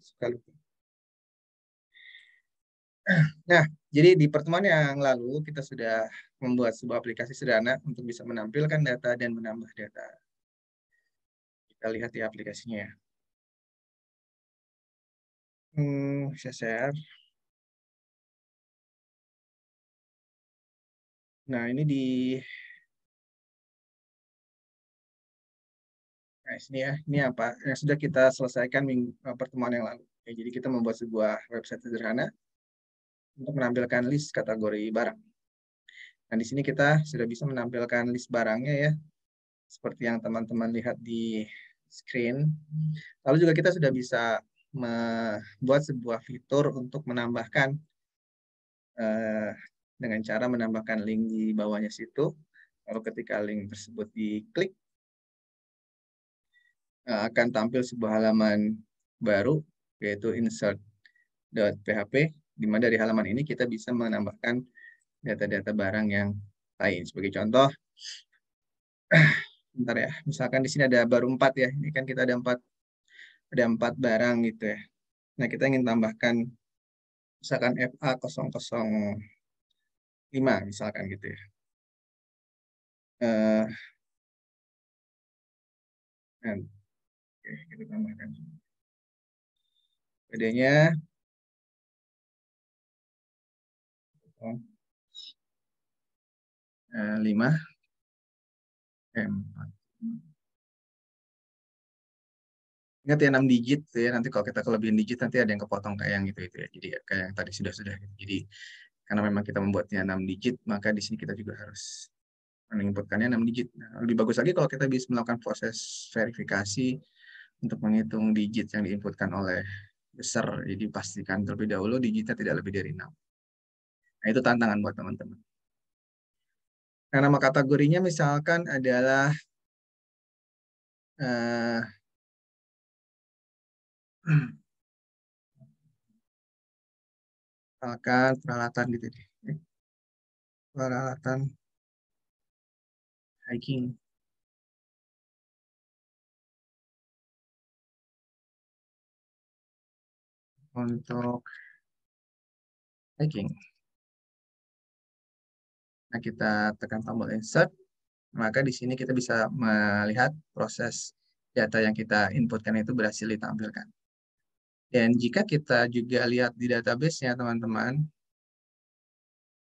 suka lupa. Nah, jadi di pertemuan yang lalu kita sudah membuat sebuah aplikasi sederhana untuk bisa menampilkan data dan menambah data. Kita lihat di aplikasinya ya. Saya share. Nah, ini di sini ya. Ini apa yang sudah kita selesaikan pertemuan yang lalu. Ya, jadi kita membuat sebuah website sederhana untuk menampilkan list kategori barang. Nah, di sini kita sudah bisa menampilkan list barangnya ya, seperti yang teman-teman lihat di screen. Lalu juga kita sudah bisa membuat sebuah fitur untuk menambahkan dengan cara menambahkan link di bawahnya situ. Lalu ketika link tersebut diklik, akan tampil sebuah halaman baru, yaitu insert.php, di mana dari halaman ini kita bisa menambahkan data-data barang yang lain. Sebagai contoh, bentar ya, misalkan di sini ada baru 4 ya, ini kan kita ada 4 barang gitu ya. Nah, kita ingin tambahkan misalkan FA005 misalkan gitu ya. Oke, kita tambahkan. PD-nya 5 4. Ingat ya 6 digit ya, nanti kalau kita kelebihan digit nanti ada yang kepotong kayak yang gitu ya. Jadi kayak yang tadi sudah. Jadi karena memang kita membuatnya 6 digit, maka di sini kita juga harus menginputkannya 6 digit. Nah, lebih bagus lagi kalau kita bisa melakukan proses verifikasi untuk menghitung digit yang diinputkan oleh user. Jadi pastikan terlebih dahulu digitnya tidak lebih dari 6. Nah, itu tantangan buat teman-teman. Nah, nama kategorinya misalkan adalah misalkan peralatan gitu deh. Peralatan hiking. Untuk hiking. Nah, kita tekan tombol insert, maka di sini kita bisa melihat proses data yang kita inputkan itu berhasil ditampilkan. Dan jika kita juga lihat di database-nya, teman-teman,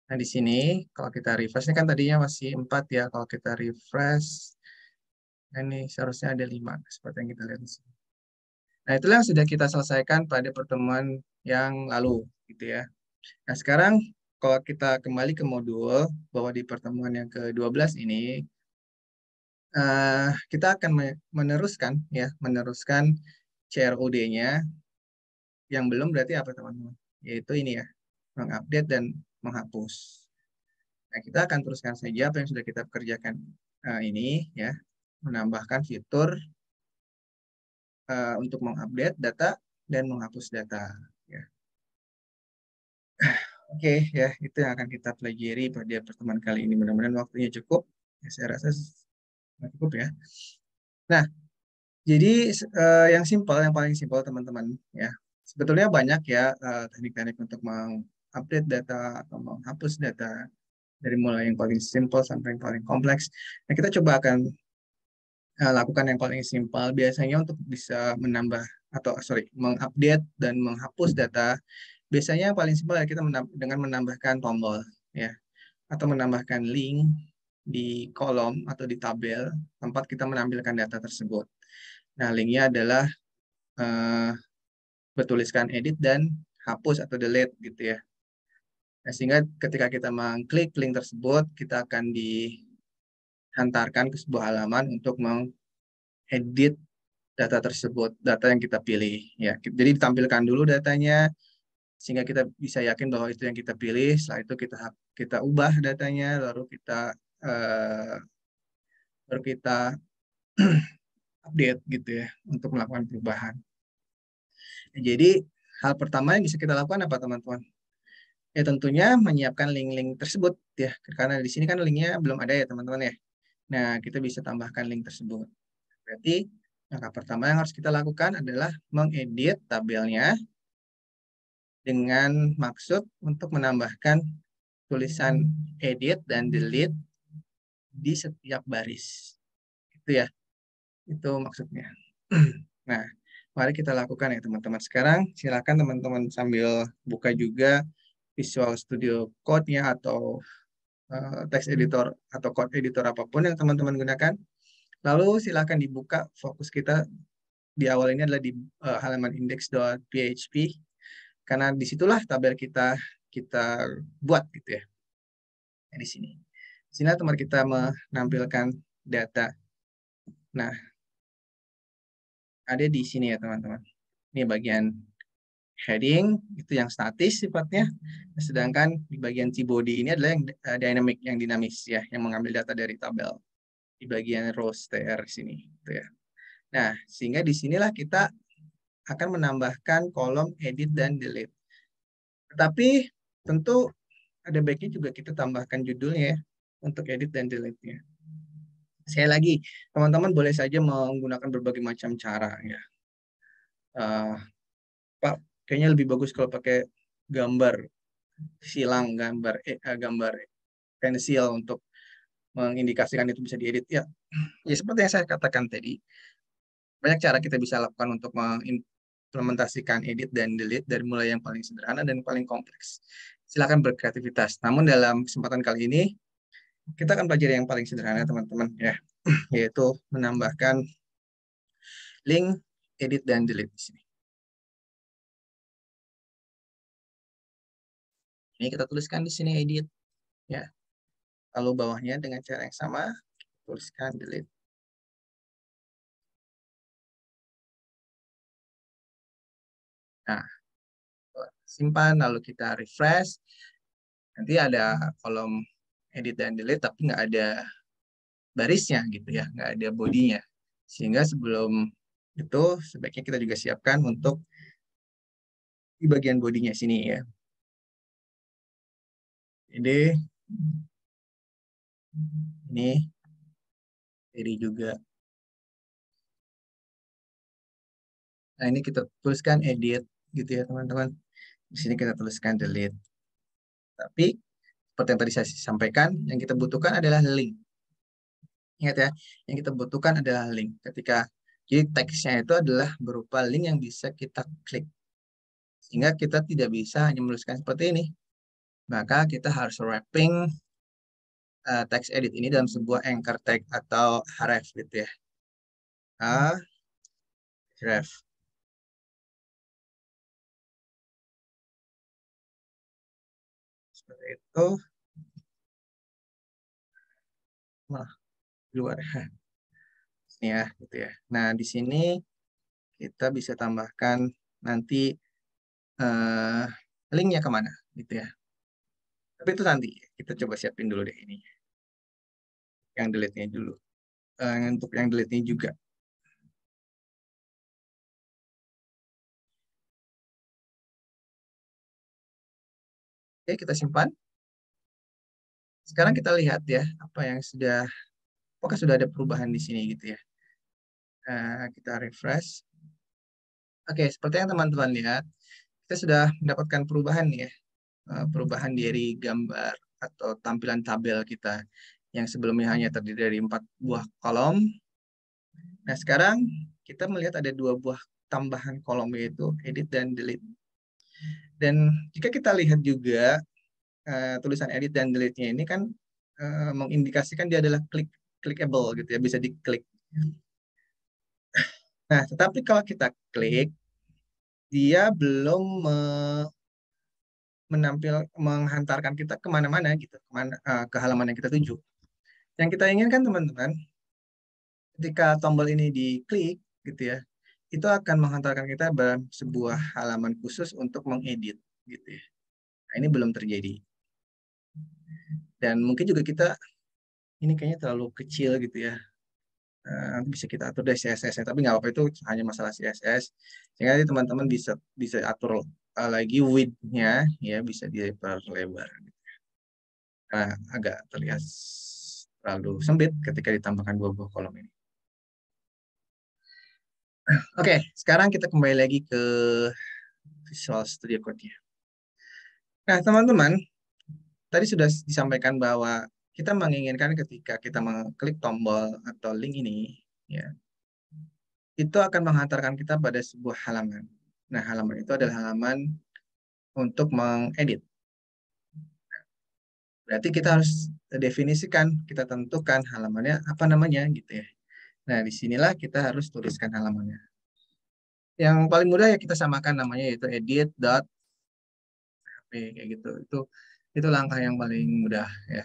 nah di sini kalau kita refresh, ini kan tadinya masih 4 ya, kalau kita refresh, nah ini seharusnya ada 5, seperti yang kita lihat di sini. Nah, itulah yang sudah kita selesaikan pada pertemuan yang lalu, gitu ya. Nah, sekarang kalau kita kembali ke modul, bahwa di pertemuan yang ke-12 ini, kita akan meneruskan CROD-nya. Yang belum berarti apa teman-teman? Yaitu ini ya, mengupdate dan menghapus. Nah, kita akan teruskan saja apa yang sudah kita kerjakan ini ya, menambahkan fitur untuk mengupdate data dan menghapus data. Ya. Oke, ya itu yang akan kita pelajari pada pertemuan kali ini. Mudah-mudahan waktunya cukup. Ya, saya rasa cukup ya. Nah, jadi yang paling simpel teman-teman ya. Sebetulnya banyak ya teknik-teknik untuk mengupdate data atau menghapus data dari mulai yang paling simpel sampai yang paling kompleks. Nah, kita coba akan lakukan yang paling simpel. Biasanya untuk bisa mengupdate dan menghapus data, biasanya yang paling simpel ya kita dengan menambahkan tombol ya, atau menambahkan link di kolom atau di tabel tempat kita menampilkan data tersebut. Nah, linknya adalah bertuliskan edit dan hapus atau delete gitu ya. Nah, sehingga ketika kita mengklik link tersebut, kita akan dihantarkan ke sebuah halaman untuk mengedit data tersebut, data yang kita pilih ya. Jadi ditampilkan dulu datanya sehingga kita bisa yakin bahwa itu yang kita pilih. Setelah itu kita ubah datanya, baru kita update gitu ya untuk melakukan perubahan. Jadi hal pertama yang bisa kita lakukan apa teman-teman? Ya tentunya menyiapkan link-link tersebut ya, karena di sini kan linknya belum ada ya teman-teman ya. Nah, kita bisa tambahkan link tersebut. Berarti Langkah pertama yang harus kita lakukan adalah mengedit tabelnya dengan maksud untuk menambahkan tulisan edit dan delete di setiap baris. Itu ya, itu maksudnya. Nah, mari kita lakukan ya teman-teman. Sekarang silakan teman-teman sambil buka juga Visual Studio Code-nya atau text editor atau code editor apapun yang teman-teman gunakan. Lalu silakan dibuka, fokus kita di awal ini adalah di halaman index.php karena disitulah tabel kita kita buat gitu ya. Nah, di sini. Di sini teman kita menampilkan data. Nah, ada di sini ya teman-teman. Ini bagian heading itu yang statis sifatnya, sedangkan di bagian si body ini adalah yang dynamic, yang dinamis ya, yang mengambil data dari tabel di bagian rows tr sini, gitu ya. Nah, sehingga di sinilah kita akan menambahkan kolom edit dan delete. Tetapi tentu ada baiknya juga kita tambahkan judulnya ya, untuk edit dan delete-nya. Sekali lagi, teman-teman boleh saja menggunakan berbagai macam cara ya. Pak, kayaknya lebih bagus kalau pakai gambar silang, gambar pensil untuk mengindikasikan itu bisa diedit. Ya, ya seperti yang saya katakan tadi, banyak cara kita bisa lakukan untuk mengimplementasikan edit dan delete dari mulai yang paling sederhana dan paling kompleks. Silakan berkreativitas. Namun dalam kesempatan kali ini kita akan pelajari yang paling sederhana teman-teman ya, yaitu menambahkan link edit dan delete di sini. Ini kita tuliskan di sini edit ya. Lalu bawahnya dengan cara yang sama tuliskan delete. Nah, simpan lalu kita refresh. Nanti ada kolom edit dan delete tapi nggak ada barisnya gitu ya, nggak ada bodinya. Sehingga sebelum itu sebaiknya kita juga siapkan untuk di bagian bodinya sini ya. Ini juga. Nah, ini kita tuliskan edit gitu ya teman-teman. Di sini kita tuliskan delete. Tapi seperti yang tadi saya sampaikan, yang kita butuhkan adalah link. Ingat ya, yang kita butuhkan adalah link. Jadi teksnya itu adalah berupa link yang bisa kita klik. Sehingga kita tidak bisa hanya menuliskan seperti ini. Maka kita harus wrapping text edit ini dalam sebuah anchor tag atau href gitu ya. Href. Seperti itu. Nah, luar ini ya, gitu ya. Nah, di sini kita bisa tambahkan nanti eh, linknya kemana, gitu ya. Tapi itu nanti kita coba siapin dulu deh ini, yang delete-nya dulu. Untuk yang delete-nya juga. Oke, kita simpan. Sekarang kita lihat ya, apakah sudah ada perubahan di sini gitu ya. Kita refresh. Oke, seperti yang teman-teman lihat, kita sudah mendapatkan perubahan nih ya. Perubahan dari gambar atau tampilan tabel kita yang sebelumnya hanya terdiri dari 4 buah kolom. Nah, sekarang kita melihat ada 2 buah tambahan kolom, yaitu edit dan delete. Dan jika kita lihat juga tulisan edit dan delete-nya ini kan mengindikasikan dia adalah clickable gitu ya, bisa diklik. Nah, tetapi kalau kita klik, dia belum menghantarkan kita kemana-mana gitu, ke halaman yang kita tuju. Yang kita inginkan teman-teman, ketika tombol ini diklik gitu ya, itu akan menghantarkan kita ke sebuah halaman khusus untuk mengedit gitu ya. Nah, ini belum terjadi. Dan mungkin juga ini kayaknya terlalu kecil gitu ya. Nanti bisa kita atur dari CSS-nya, tapi nggak apa-apa, itu hanya masalah CSS. Sehingga nanti teman-teman bisa bisa atur lagi width-nya ya, bisa diperlebar. Nah, agak terlihat terlalu sempit ketika ditambahkan 2 buah kolom ini. Oke, sekarang kita kembali lagi ke Visual Studio Code-nya. Nah, teman-teman, tadi sudah disampaikan bahwa kita menginginkan ketika kita mengklik tombol atau link ini, ya, itu akan menghantarkan kita pada sebuah halaman. Nah, halaman itu adalah halaman untuk mengedit. Berarti kita harus definisikan, kita tentukan halamannya apa namanya gitu ya. Nah, disinilah kita harus tuliskan halamannya. Yang paling mudah ya kita samakan namanya yaitu edit.php kayak gitu. Itu langkah yang paling mudah ya.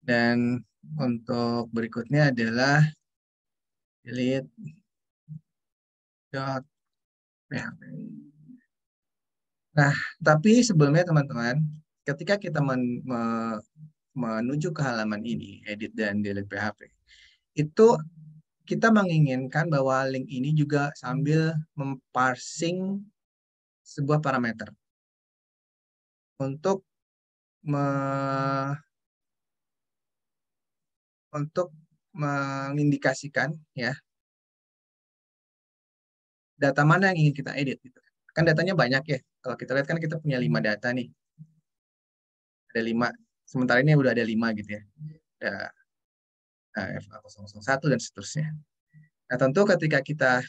Dan untuk berikutnya adalah delete.php. Nah, tapi sebelumnya teman-teman, ketika kita menuju ke halaman ini, edit dan delete PHP, itu kita menginginkan bahwa link ini juga sambil memparsing sebuah parameter untuk me- untuk mengindikasikan ya data mana yang ingin kita edit gitu. Kan datanya banyak ya. Kalau kita lihat kan kita punya 5 data nih. Ada 5. Sementara ini udah ada 5 gitu ya. Ada FA001 dan seterusnya. Nah, tentu ketika kita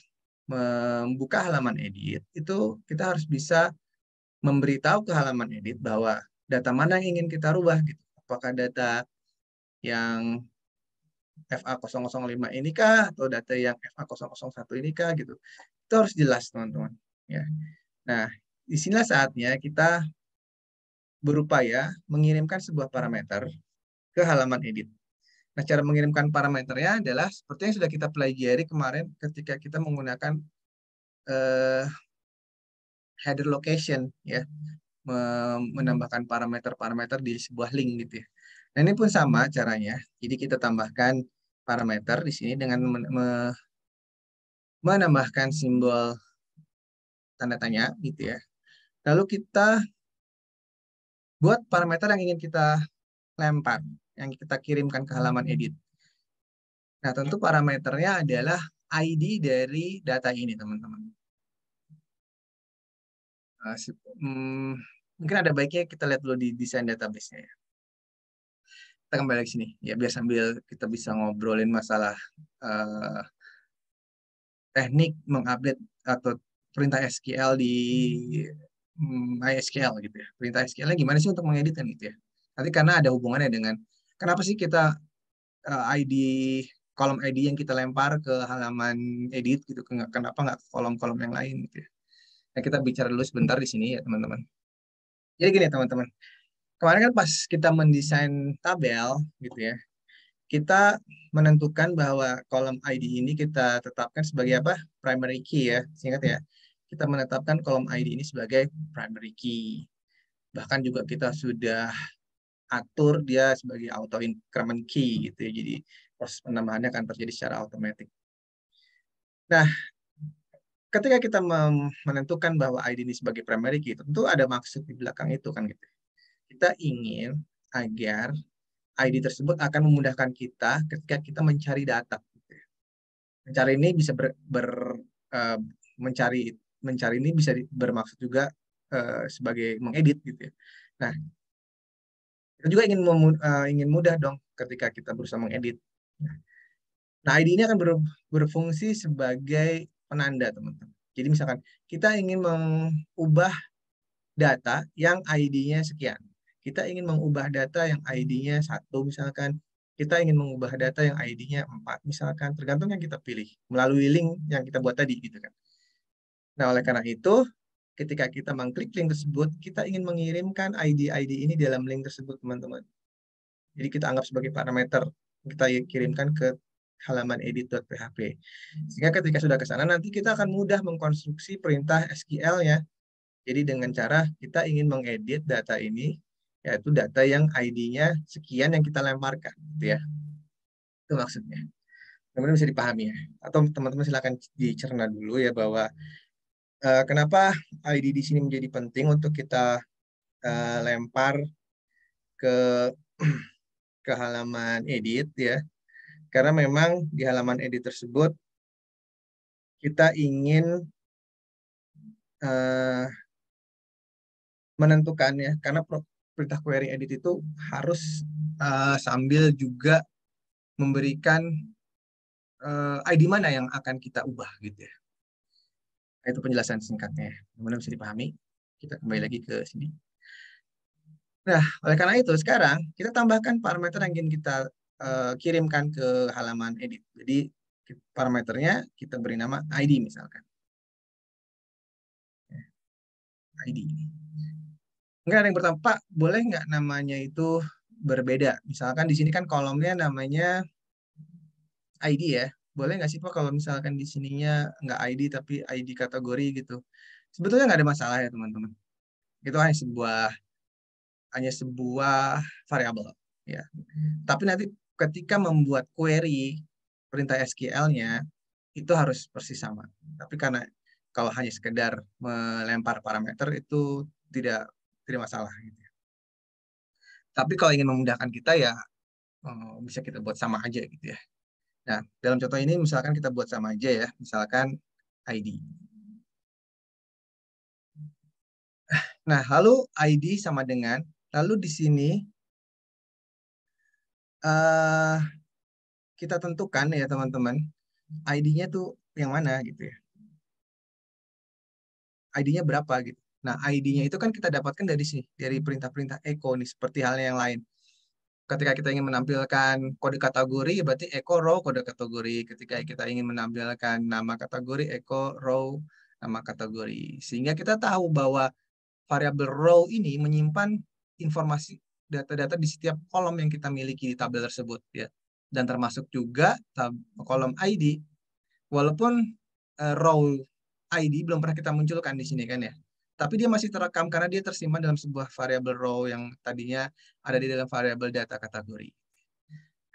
membuka halaman edit, itu kita harus bisa memberitahu ke halaman edit bahwa data mana yang ingin kita rubah gitu. Apakah data yang FA005 ini kah atau data yang FA001 ini kah gitu. Itu harus jelas teman-teman ya. Nah, disinilah saatnya kita berupaya mengirimkan sebuah parameter ke halaman edit. Nah, cara mengirimkan parameternya adalah seperti yang sudah kita pelajari kemarin ketika kita menggunakan eh, header location ya, menambahkan parameter-parameter di sebuah link gitu ya. Nah, ini pun sama caranya. Jadi kita tambahkan parameter di sini dengan menambahkan simbol tanda tanya gitu ya. Lalu kita buat parameter yang ingin kita lempar, yang kita kirimkan ke halaman edit. Nah, tentu parameternya adalah ID dari data ini, teman-teman. Mungkin ada baiknya kita lihat dulu di desain database-nya ya. Kita kembali ke sini ya, biar sambil kita bisa ngobrolin masalah uh, teknik mengupdate atau perintah SQL di MySQL gitu ya. Perintah SQL-nya gimana sih untuk mengedit kan gitu ya. Nanti karena ada hubungannya dengan kenapa sih kita ID kolom ID yang kita lempar ke halaman edit gitu, kenapa nggak ke kolom-kolom yang lain gitu ya. Nah, kita bicara dulu sebentar di sini ya teman-teman. Jadi gini teman-teman, kemarin kan pas kita mendesain tabel gitu ya, kita menentukan bahwa kolom ID ini kita tetapkan sebagai apa? Primary key ya, singkat ya. Kita menetapkan kolom ID ini sebagai primary key. Bahkan juga kita sudah atur dia sebagai auto increment key gitu ya. Jadi proses penambahannya akan terjadi secara otomatis. Nah, ketika kita menentukan bahwa ID ini sebagai primary key, tentu ada maksud di belakang itu kan gitu. Kita ingin agar ID tersebut akan memudahkan kita ketika kita mencari data. Gitu ya. Mencari ini bisa uh, mencari mencari ini bisa bermaksud juga sebagai mengedit gitu ya. Nah, kita juga ingin mudah dong ketika kita berusaha mengedit. Nah, ID ini akan berfungsi sebagai penanda, teman-teman. Jadi misalkan kita ingin mengubah data yang ID-nya sekian. Kita ingin mengubah data yang ID-nya 1 misalkan. Kita ingin mengubah data yang ID-nya 4 misalkan. Tergantung yang kita pilih. Melalui link yang kita buat tadi gitu kan. Nah, oleh karena itu, ketika kita mengklik link tersebut, kita ingin mengirimkan ID-ID ini dalam link tersebut, teman-teman. Jadi kita anggap sebagai parameter. Kita kirimkan ke halaman edit.php. Sehingga ketika sudah ke sana, nanti kita akan mudah mengkonstruksi perintah SQL ya. Jadi dengan cara kita ingin mengedit data ini, yaitu data yang ID-nya sekian yang kita lemparkan. Gitu ya. Itu maksudnya. Teman-teman bisa dipahami ya. Atau teman-teman silakan dicerna dulu ya bahwa kenapa ID di sini menjadi penting untuk kita lempar ke ke halaman edit ya. Karena memang di halaman edit tersebut kita ingin eh, menentukan ya, karena perintah query edit itu harus sambil juga memberikan ID mana yang akan kita ubah gitu ya. Nah, itu penjelasan singkatnya. Mudah-mudahan bisa dipahami. Kita kembali lagi ke sini. Nah, oleh karena itu sekarang kita tambahkan parameter yang ingin kita kirimkan ke halaman edit. Jadi parameternya kita beri nama ID misalkan. ID. Enggak ada yang pertama, Pak, boleh nggak namanya itu berbeda? Misalkan di sini kan kolomnya namanya ID ya. Boleh nggak sih Pak kalau misalkan di sininya nggak ID tapi ID kategori gitu? Sebetulnya nggak ada masalah ya teman-teman. Itu hanya sebuah variabel ya. Tapi nanti ketika membuat query perintah SQL-nya itu harus persis sama. Tapi karena kalau hanya sekedar melempar parameter itu tidak tidak masalah gitu. Tapi kalau ingin memudahkan kita ya bisa kita buat sama aja gitu ya. Nah, dalam contoh ini misalkan kita buat sama aja ya, misalkan ID. Nah, lalu ID sama dengan, lalu di sini eh kita tentukan ya teman-teman, ID-nya tuh yang mana gitu ya. ID-nya berapa gitu. Nah, ID-nya itu kan kita dapatkan dari sini, dari perintah-perintah echo nih, seperti halnya yang lain. Ketika kita ingin menampilkan kode kategori, berarti echo row kode kategori. Ketika kita ingin menampilkan nama kategori, echo row nama kategori. Sehingga kita tahu bahwa variabel row ini menyimpan informasi data-data di setiap kolom yang kita miliki di tabel tersebut ya. Dan termasuk juga kolom ID. Walaupun row ID belum pernah kita munculkan di sini kan ya. Tapi dia masih terekam karena dia tersimpan dalam sebuah variabel row yang tadinya ada di dalam variabel data kategori.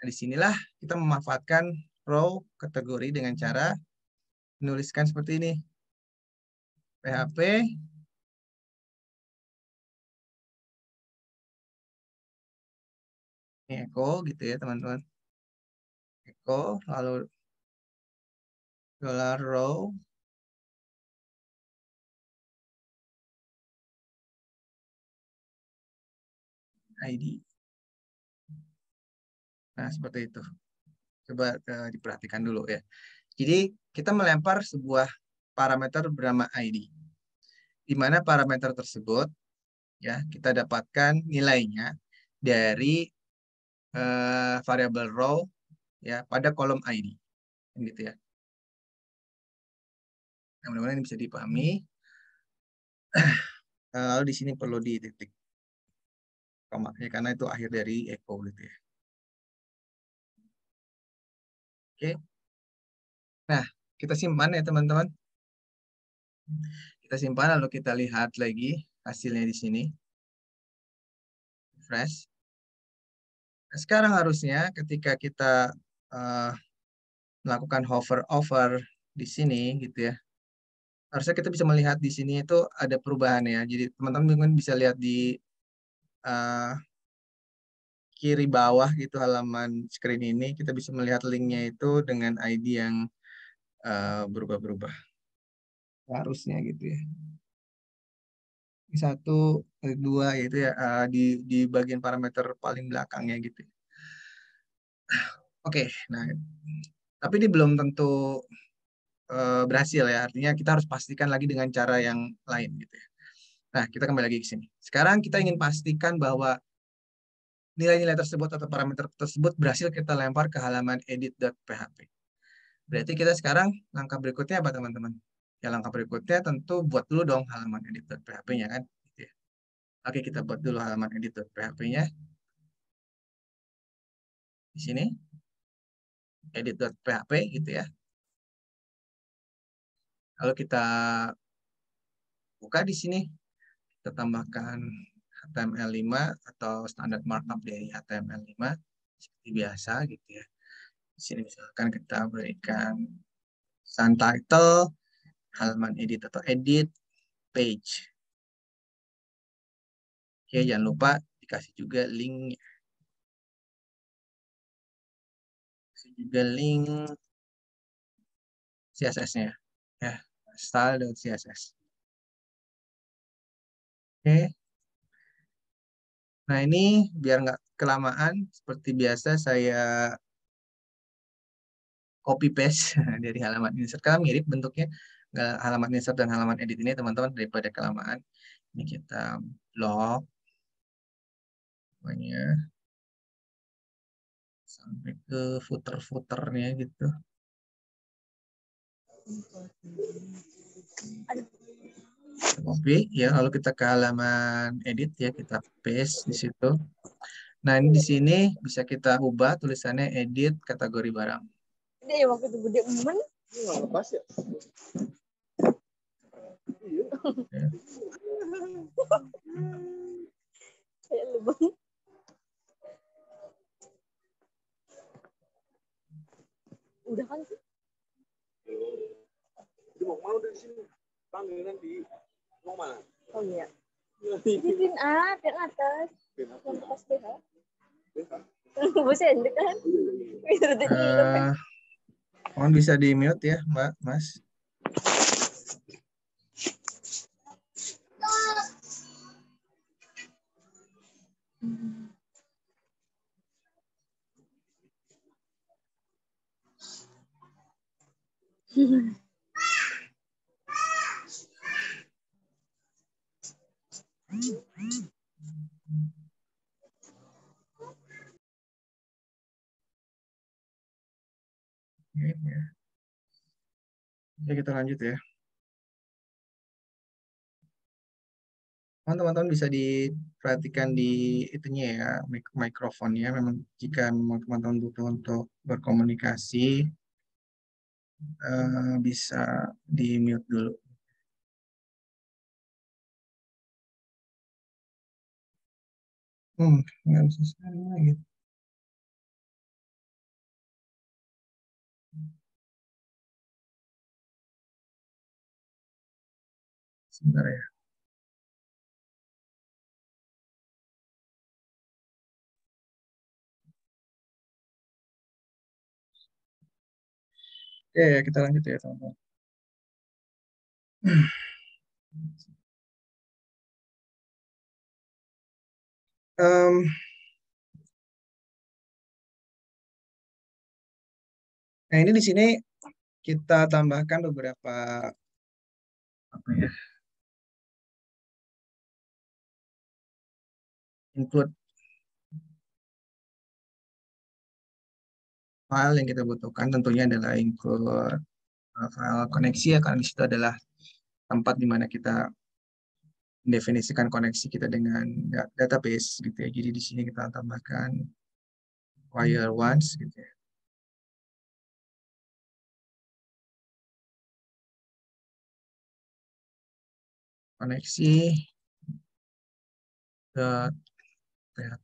Nah, disinilah kita memanfaatkan row kategori dengan cara menuliskan seperti ini. PHP ini echo gitu ya teman-teman. Echo lalu dollar row ID. Nah, seperti itu. Coba diperhatikan dulu ya. Jadi kita melempar sebuah parameter bernama ID. Di mana parameter tersebut ya kita dapatkan nilainya dari variabel row ya pada kolom ID. Gitu ya. Nah, mudah-mudahan ini bisa dipahami. Lalu di sini perlu di titik koma ya, karena itu akhir dari echo gitu ya. Oke. Nah, kita simpan ya teman-teman. Kita simpan lalu kita lihat lagi hasilnya di sini. Refresh. Nah, sekarang harusnya ketika kita uh, melakukan hover over di sini gitu ya. Harusnya kita bisa melihat di sini itu ada perubahan ya. Jadi teman-teman mungkin bisa lihat di uh, kiri bawah gitu halaman screen ini kita bisa melihat linknya itu dengan ID yang berubah-berubah. Harusnya gitu ya. Ini satu, dua yaitu ya di bagian parameter paling belakangnya gitu. Oke, nah tapi ini belum tentu berhasil ya. Artinya kita harus pastikan lagi dengan cara yang lain gitu ya. Nah, kita kembali lagi ke sini. Sekarang kita ingin pastikan bahwa nilai-nilai tersebut atau parameter tersebut berhasil kita lempar ke halaman edit.php. Berarti kita sekarang langkah berikutnya apa teman-teman? Ya langkah berikutnya tentu buat dulu dong halaman edit.php-nya kan. Gitu ya. Oke, kita buat dulu halaman edit.php-nya. Di sini, edit.php gitu ya. Lalu kita buka di sini, kita tambahkan HTML5 atau standar markup dari HTML5 seperti biasa gitu ya. Di sini misalkan kita berikan sun title, halaman edit atau edit, page. Oke, jangan lupa dikasih juga link juga link CSS-nya ya, style.css. Oke. Nah, ini biar nggak kelamaan, seperti biasa saya copy paste dari halaman insert. Karena mirip bentuknya, nggak halaman insert dan halaman edit ini teman-teman, daripada kelamaan. Ini kita blok pokoknya sampai ke footer-footernya gitu. Copy ya, lalu kita ke halaman edit ya, kita paste di situ. Nah, ini di sini bisa kita ubah tulisannya edit kategori barang. Ini ya waktu itu gede men. Ini nggak lepas ya? Ya. Kayak lubang. Udah kan sih? Dia mau kemana dari sini? Panggil nanti. Mau mana? Oh iya. Di pin A, pin atas. Yang atas BH. Bosan kan? Mohon bisa di mute ya, Mbak, Mas. Ya, kita lanjut ya. Teman-teman bisa diperhatikan di itunya ya, mikrofonnya. Memang jika teman-teman butuh untuk berkomunikasi, bisa di mute dulu. Nggak bisa sharing lagi. Sebentar ya. Oke, kita lanjut ya, teman-teman. Nah, ini di sini kita tambahkan beberapa apa ya, include file yang kita butuhkan. Tentunya adalah include file koneksi ya, karena di situ adalah tempat di mana kita mendefinisikan koneksi kita dengan database gitu ya. Jadi di sini kita tambahkan wire once gitu ya. Koneksi dot tel.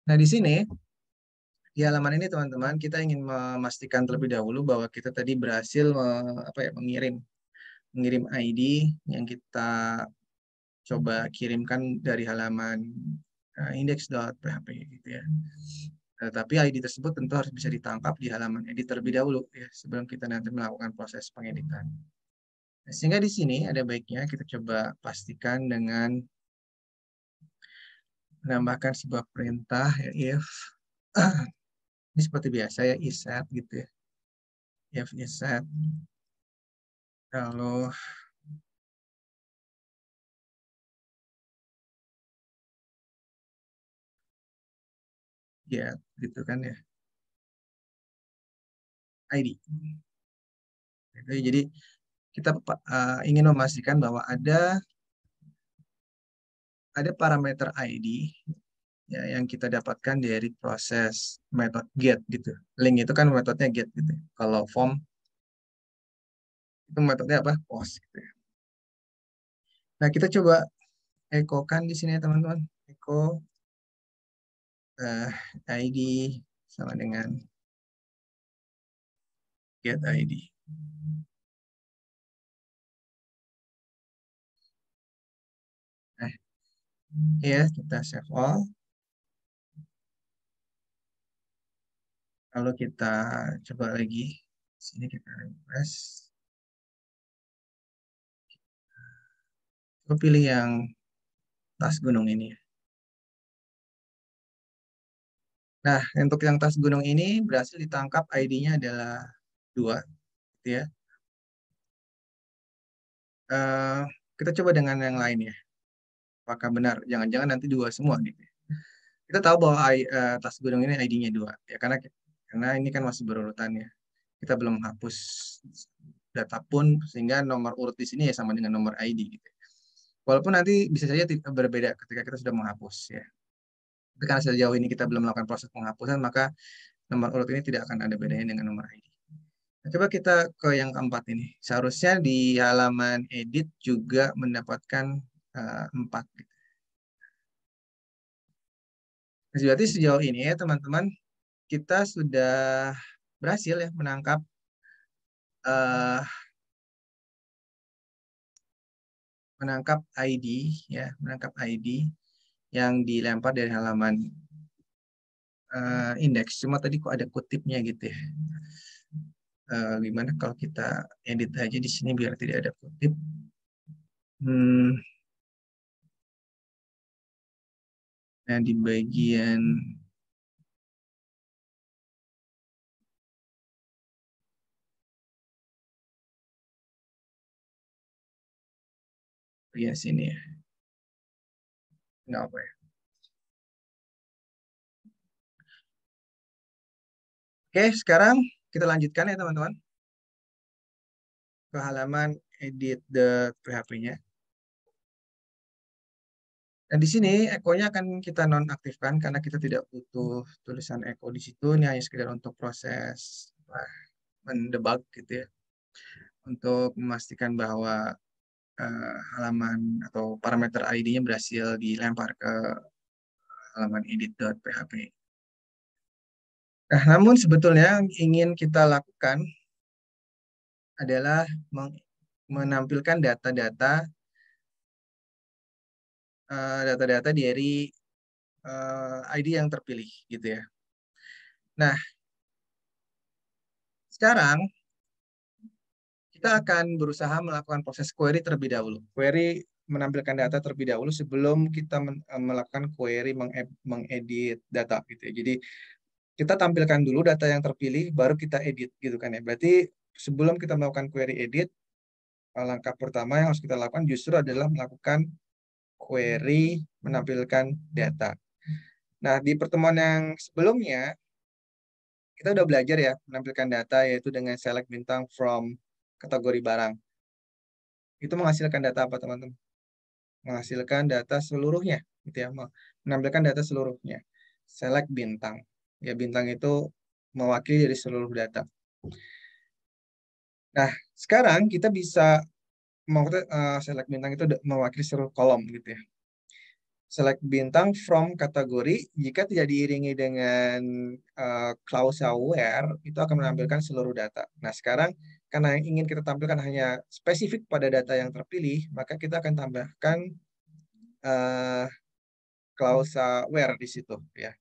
Nah, di sini di halaman ini teman-teman kita ingin memastikan terlebih dahulu bahwa kita tadi berhasil mengirim ID yang kita coba kirimkan dari halaman index.php gitu ya. Tapi ID tersebut tentu harus bisa ditangkap di halaman edit terlebih dahulu ya, sebelum kita nanti melakukan proses pengeditan. Nah, sehingga di sini ada baiknya kita coba pastikan dengan menambahkan sebuah perintah ya, if ini seperti biasa ya, iset gitu ya. If iset lalu ya gitu kan ya, ID. Gitu. Jadi kita ingin memastikan bahwa ada parameter ID ya, yang kita dapatkan dari proses metode get gitu. Link itu kan metodenya get gitu. Kalau form itu metodenya apa? Post gitu ya. Nah, kita coba ekokan di sini ya teman-teman. Echo ID sama dengan get ID. Nah, ya kita save all. Kalau kita coba lagi, sini kita refresh. Coba pilih yang tas gunung ini. Nah, untuk yang tas gunung ini berhasil ditangkap ID-nya adalah 2, gitu ya. Kita coba dengan yang lain ya. Apakah benar? Jangan-jangan nanti 2 semua gitu. Kita tahu bahwa tas gunung ini ID-nya 2 ya, karena ini kan masih berurutan ya. Kita belum hapus data pun, sehingga nomor urut di sini ya sama dengan nomor ID gitu. Walaupun nanti bisa saja berbeda ketika kita sudah menghapus ya. Tapi karena sejauh ini kita belum melakukan proses penghapusan, maka nomor urut ini tidak akan ada bedanya dengan nomor ID. Nah, coba kita ke yang keempat ini. Seharusnya di halaman edit juga mendapatkan 4. Nah, berarti sejauh ini ya teman-teman, kita sudah berhasil ya menangkap ID ya, menangkap ID yang dilempar dari halaman indeks. Cuma tadi kok ada kutipnya gitu ya. Gimana kalau kita edit aja di sini biar tidak ada kutip. Nah, di bagian sini ya. Nggak apa ya. Oke, sekarang kita lanjutkan ya teman-teman ke halaman edit.php-nya. Nah, di sini echo-nya akan kita nonaktifkan karena kita tidak butuh tulisan echo di situ. Ini hanya sekedar untuk proses mendebug gitu ya. Untuk memastikan bahwa halaman atau parameter ID-nya berhasil dilempar ke halaman edit.php. Nah, namun sebetulnya yang ingin kita lakukan adalah menampilkan data-data dari ID yang terpilih gitu ya. Nah, sekarang kita akan berusaha melakukan proses query terlebih dahulu. Query menampilkan data terlebih dahulu sebelum kita melakukan query mengedit data gitu ya. Jadi kita tampilkan dulu data yang terpilih, baru kita edit gitu kan ya. Berarti sebelum kita melakukan query edit, langkah pertama yang harus kita lakukan justru adalah melakukan query menampilkan data. Nah, di pertemuan yang sebelumnya, kita udah belajar ya menampilkan data yaitu dengan select bintang from kategori barang. Itu menghasilkan data apa teman-teman? Menghasilkan data seluruhnya, gitu ya, menampilkan data seluruhnya. Select bintang. Ya, bintang itu mewakili dari seluruh data. Nah, sekarang kita bisa select bintang itu mewakili seluruh kolom gitu ya. Select bintang from kategori jika tidak diiringi dengan klausa where itu akan menampilkan seluruh data. Nah, sekarang karena yang ingin kita tampilkan hanya spesifik pada data yang terpilih, maka kita akan tambahkan klausa where di situ ya.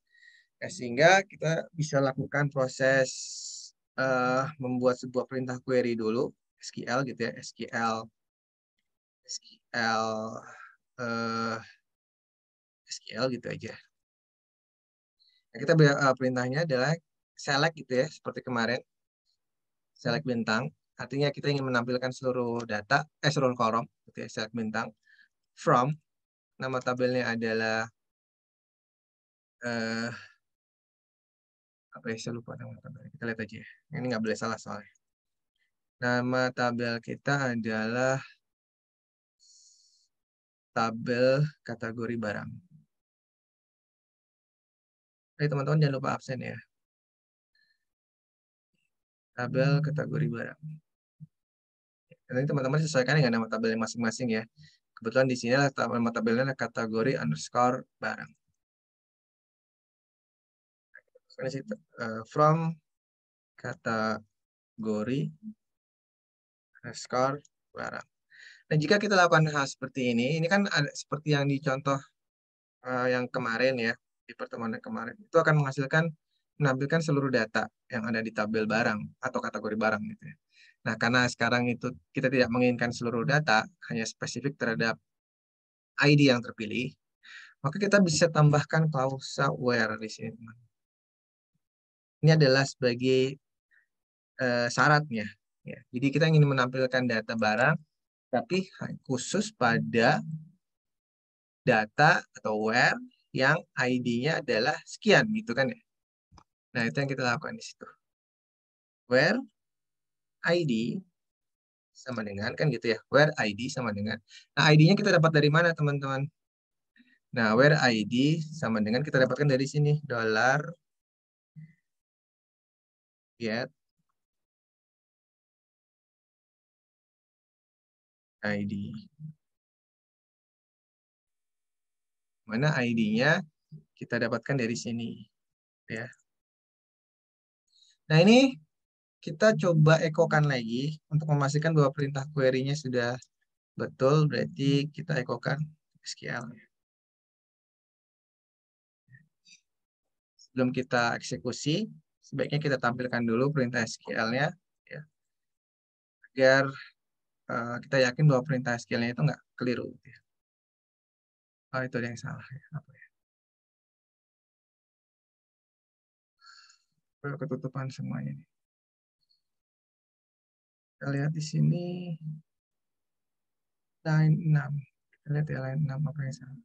Sehingga kita bisa lakukan proses membuat sebuah perintah query dulu, SQL gitu ya, SQL gitu aja. Nah, kita perintahnya adalah select gitu ya, seperti kemarin. Select bintang, artinya kita ingin menampilkan seluruh data, seluruh kolom, gitu ya, select bintang. From, nama tabelnya adalah, apa ya, saya lupa nama tabelnya. Kita lihat aja ya. Ini nggak boleh salah soalnya. Nama tabel kita adalah tabel kategori barang. Oke, teman-teman jangan lupa absen ya. Tabel kategori barang. Nanti teman-teman sesuaikan dengan nama tabelnya masing-masing ya. Kebetulan di sini nama tabelnya adalah kategori underscore barang. From kategori underscore barang. Nah, jika kita lakukan hal seperti ini kan ada seperti yang di contoh yang kemarin ya, di pertemuan yang kemarin, itu akan menghasilkan menampilkan seluruh data yang ada di tabel barang atau kategori barang gitu ya. Nah, karena sekarang itu kita tidak menginginkan seluruh data, hanya spesifik terhadap ID yang terpilih, maka kita bisa tambahkan klausa where di sini. Ini adalah sebagai syaratnya. Ya. Jadi kita ingin menampilkan data barang, tapi khusus pada data atau where yang ID-nya adalah sekian gitu kan ya. Nah, itu yang kita lakukan di situ. Where ID sama dengan kan gitu ya. Where ID sama dengan. Nah, ID-nya kita dapat dari mana teman-teman? Nah, where ID sama dengan kita dapatkan dari sini. Dollar get ID. Mana ID-nya kita dapatkan dari sini. Ya. Nah, ini kita coba ekokan lagi untuk memastikan bahwa perintah query-nya sudah betul. Berarti kita ekokan SQL. Sebelum kita eksekusi, sebaiknya kita tampilkan dulu perintah SQL-nya. Ya, agar kita yakin bahwa perintah SQL-nya itu nggak keliru. Ya. Oh, itu yang salah. Ya. Apa ya? Ketutupan semuanya. Kita lihat di sini line 6. Kita lihat ya line 6 apa yang salah.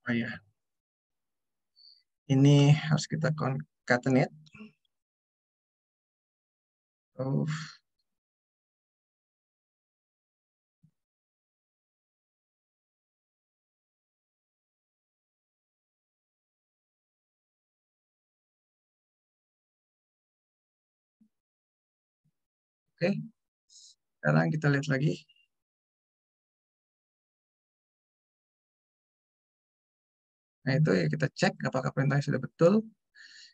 Oh ya, ini harus kita concatenate. Oh, oke. Sekarang kita lihat lagi. Nah, itu ya kita cek apakah perintahnya sudah betul.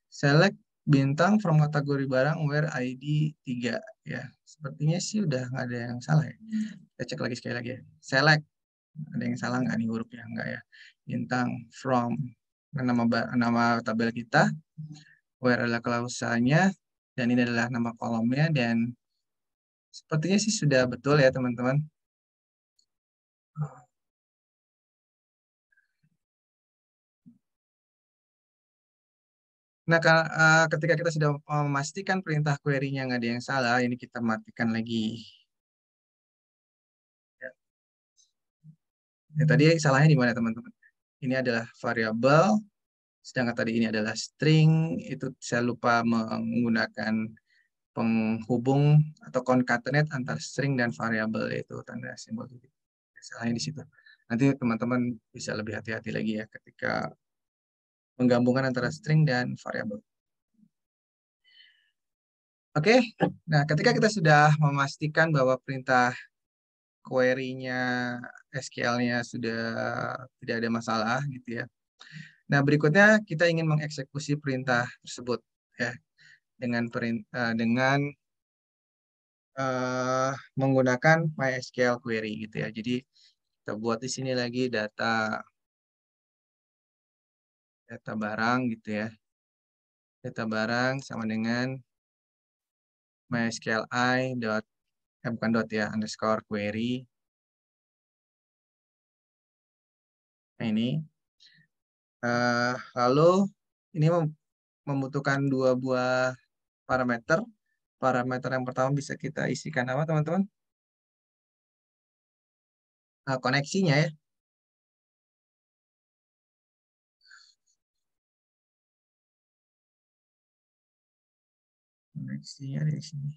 Select bintang from kategori barang where ID 3. Ya, sepertinya sih udah nggak ada yang salah ya. Kita cek lagi sekali lagi ya. Select. Ada yang salah nggak nih hurufnya? Nggak ya. Bintang from nama tabel kita. Where adalah klausanya. Dan ini adalah nama kolomnya. Dan sepertinya sih sudah betul ya teman-teman. Nah, ketika kita sudah memastikan perintah query-nya nggak ada yang salah, ini kita matikan lagi. Ya, tadi salahnya di mana teman-teman? Ini adalah variabel, sedangkan tadi ini adalah string. Itu saya lupa menggunakan penghubung atau concatenate antara string dan variabel, yaitu tanda simbol titik. Salahnya di situ. Nanti teman-teman bisa lebih hati-hati lagi ya ketika menggabungkan antara string dan variabel. Oke, nah ketika kita sudah memastikan bahwa perintah query-nya, SQL-nya sudah tidak ada masalah gitu ya. Nah, berikutnya kita ingin mengeksekusi perintah tersebut ya dengan menggunakan MySQL query gitu ya. Jadi kita buat di sini lagi data barang gitu ya. Data barang sama dengan MySQL bukan dot ya, underscore query. Nah, ini lalu ini membutuhkan dua buah parameter. Parameter yang pertama bisa kita isikan apa teman-teman? Koneksinya ya. Koneksinya di sini.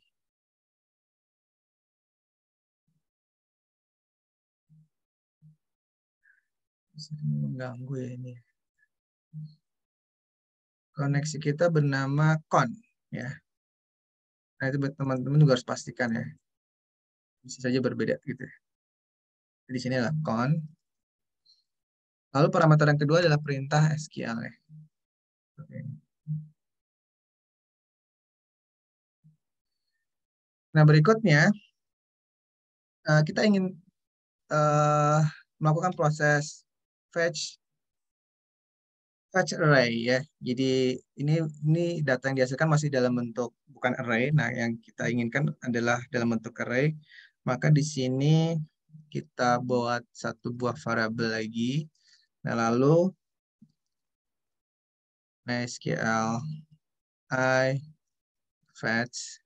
Sering mengganggu ya ini. Koneksi kita bernama con ya. Nah, itu teman-teman juga harus pastikan ya. Bisa saja berbeda gitu ya. Di sini adalah con. Lalu parameter yang kedua adalah perintah SQL ya. Oke. Nah, berikutnya kita ingin melakukan proses fetch array ya. Jadi ini data yang dihasilkan masih dalam bentuk bukan array. Nah, yang kita inginkan adalah dalam bentuk array. Maka di sini kita buat satu buah variabel lagi. Nah, lalu MySQL I fetch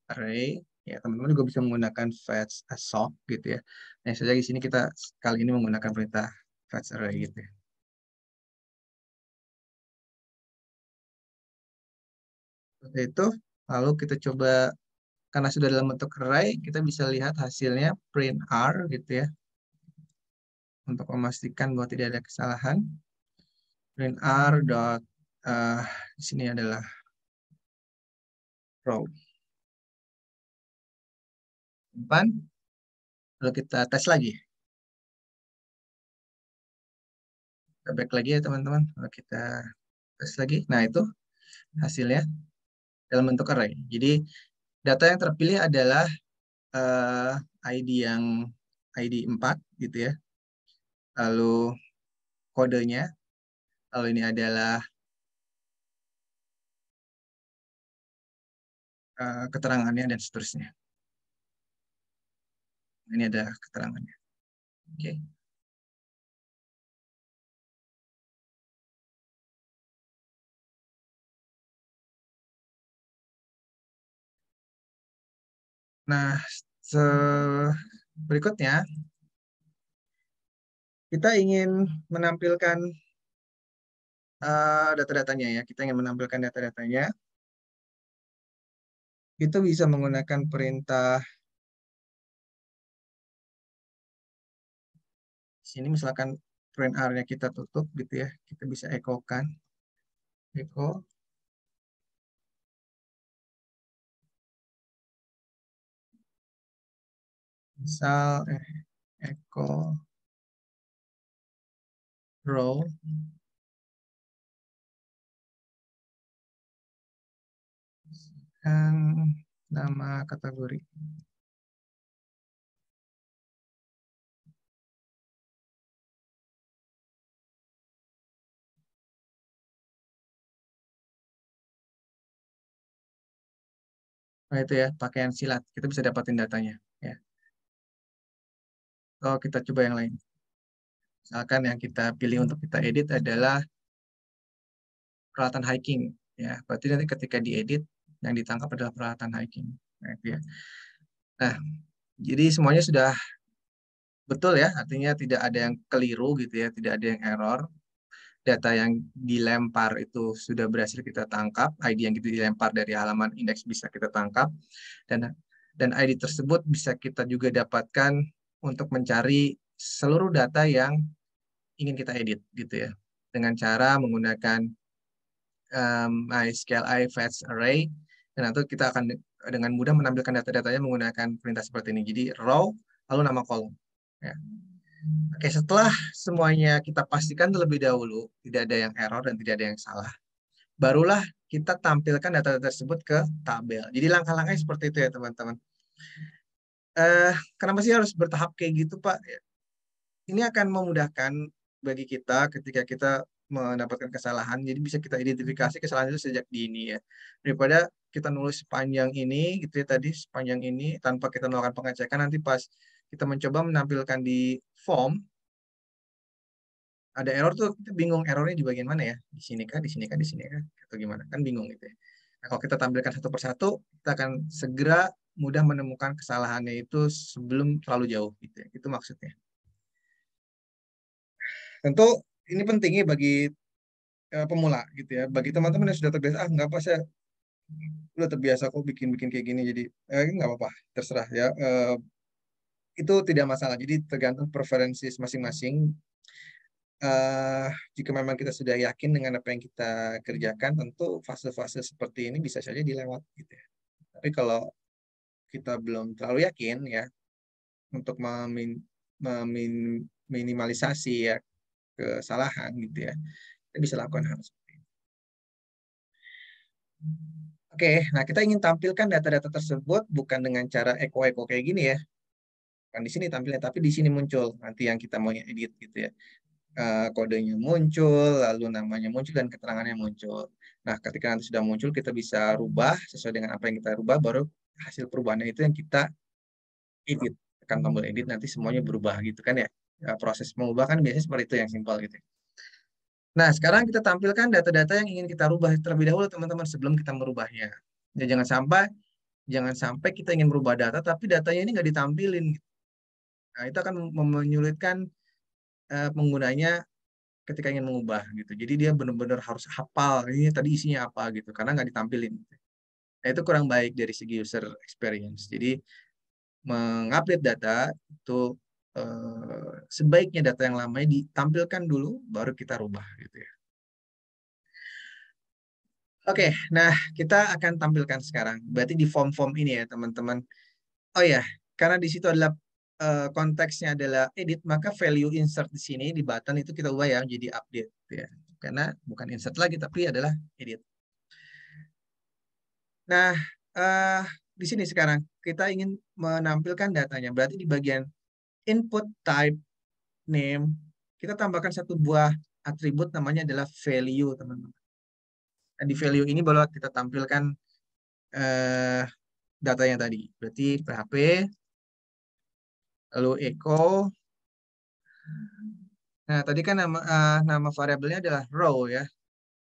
array. Ya, teman-teman juga bisa menggunakan fetch assoc gitu ya. Nah, saja di sini kita kali ini menggunakan perintah fetch array gitu ya. Seperti itu. Lalu kita coba, karena sudah dalam bentuk array, kita bisa lihat hasilnya print R gitu ya. Untuk memastikan bahwa tidak ada kesalahan. Print R dot, di sini adalah row. Simpan. Lalu kita tes lagi. Kita back lagi ya teman-teman. Lalu kita tes lagi. Nah, itu hasilnya dalam bentuk array. Jadi data yang terpilih adalah ID yang ID 4 gitu ya. Lalu kodenya. Lalu ini adalah keterangannya dan seterusnya. Ini ada keterangannya. Oke. Nah, berikutnya kita ingin menampilkan data-datanya ya. Kita ingin menampilkan data-datanya. Itu bisa menggunakan perintah sini, misalkan print R-nya kita tutup gitu ya. Kita bisa echo-kan. Echo. Misal echo row dan nama kategori. Nah, itu ya, pakaian silat. Kita bisa dapatin datanya. Ya. Oh, kita coba yang lain. Misalkan yang kita pilih untuk kita edit adalah peralatan hiking. Ya, berarti nanti ketika diedit, yang ditangkap adalah peralatan hiking. Nah, itu ya. Nah, jadi semuanya sudah betul ya, artinya tidak ada yang keliru gitu ya, tidak ada yang error. Data yang dilempar itu sudah berhasil kita tangkap, ID yang gitu dilempar dari halaman indeks bisa kita tangkap, dan ID tersebut bisa kita juga dapatkan untuk mencari seluruh data yang ingin kita edit gitu ya, dengan cara menggunakan MySQL I fetch array, dan nanti kita akan dengan mudah menampilkan data-datanya menggunakan perintah seperti ini. Jadi row lalu nama kolom. Ya. Oke, setelah semuanya kita pastikan terlebih dahulu tidak ada yang error dan tidak ada yang salah, barulah kita tampilkan data tersebut ke tabel. Jadi langkah-langkahnya seperti itu ya teman-teman. Kenapa sih harus bertahap kayak gitu, Pak? Ini akan memudahkan bagi kita ketika kita mendapatkan kesalahan. Jadi bisa kita identifikasi kesalahan itu sejak dini ya. Daripada kita nulis sepanjang ini gitu ya tadi, sepanjang ini tanpa kita melakukan pengecekan, nanti pas kita mencoba menampilkan di form ada error tuh, kita bingung errornya di bagian mana ya, di sini kah, di sini kah, di sini kah, atau gimana, kan bingung gitu ya. Nah, kalau kita tampilkan satu persatu, kita akan segera mudah menemukan kesalahannya itu sebelum terlalu jauh gitu ya. Itu maksudnya. Tentu ini pentingnya bagi pemula gitu ya, bagi teman-teman yang sudah terbiasa, nggak apa, saya udah terbiasa kok bikin-bikin kayak gini, jadi nggak apa-apa, terserah ya. Itu tidak masalah, jadi tergantung preferensi masing-masing. Jika memang kita sudah yakin dengan apa yang kita kerjakan, tentu fase-fase seperti ini bisa saja dilewat gitu ya. Tapi kalau kita belum terlalu yakin ya untuk minimalisasi ya kesalahan gitu ya. Kita bisa lakukan hal seperti itu. Oke, nah kita ingin tampilkan data-data tersebut bukan dengan cara eko-eko kayak gini ya. Bukan di sini tampilnya, tapi di sini muncul nanti yang kita mau edit gitu ya. Kodenya muncul, lalu namanya muncul, dan keterangannya muncul. Nah, ketika nanti sudah muncul, kita bisa rubah sesuai dengan apa yang kita rubah, baru hasil perubahannya itu yang kita edit. Tekan tombol edit, nanti semuanya berubah gitu kan ya. Proses mengubah kan biasanya seperti itu yang simpel gitu. Nah, sekarang kita tampilkan data-data yang ingin kita rubah terlebih dahulu teman-teman sebelum kita merubahnya. Ya, jangan sampai kita ingin merubah data tapi datanya ini nggak ditampilin. Nah, itu akan menyulitkan penggunanya ketika ingin mengubah gitu. Jadi dia benar-benar harus hafal ini tadi isinya apa gitu karena nggak ditampilin. Nah, itu kurang baik dari segi user experience. Jadi mengupdate data itu sebaiknya data yang lamanya ditampilkan dulu baru kita rubah gitu ya. Oke, nah kita akan tampilkan sekarang. Berarti di form-form ini ya teman-teman. Oh ya, karena di situ adalah konteksnya adalah edit, maka value insert di sini di button itu kita ubah ya jadi update ya. Karena bukan insert lagi tapi adalah edit. Nah, di sini sekarang kita ingin menampilkan datanya. Berarti di bagian input type name kita tambahkan satu buah atribut namanya adalah value, teman-teman. Nah, di value ini baru kita tampilkan datanya tadi. Berarti PHP lalu echo. Nah, tadi kan nama variabelnya adalah row ya.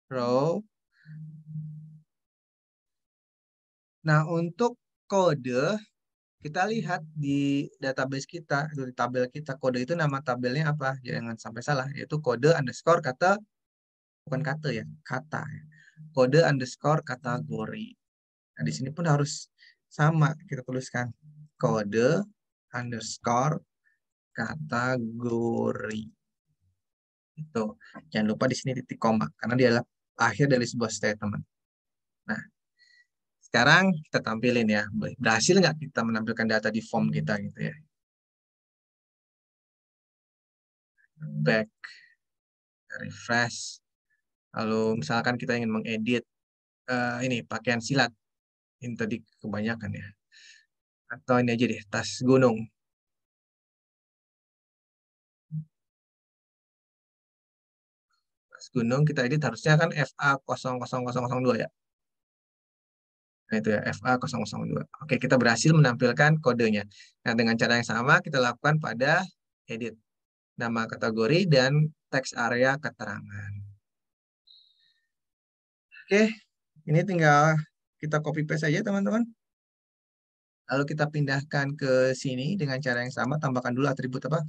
Row. Nah, untuk kode kita lihat di database kita, di tabel kita, kode itu nama tabelnya apa? Jangan sampai salah, yaitu kode underscore kata, bukan kata ya, kata. Kode underscore kategori. Nah, di sini pun harus sama, kita tuliskan kode underscore kategori. Itu. Jangan lupa di sini titik koma, karena dia adalah akhir dari sebuah statement. Nah, sekarang kita tampilin ya, berhasil nggak kita menampilkan data di form kita gitu ya. Back, refresh. Lalu misalkan kita ingin mengedit ini pakaian silat, ini tadi kebanyakan ya. Atau ini aja deh, tas gunung. Tas gunung kita edit harusnya kan FA00002 ya. Nah itu ya, FA002. Oke, kita berhasil menampilkan kodenya. Nah, dengan cara yang sama kita lakukan pada edit nama kategori dan teks area keterangan. Oke, ini tinggal kita copy paste saja teman-teman. Lalu kita pindahkan ke sini dengan cara yang sama, tambahkan dulu atribut apa?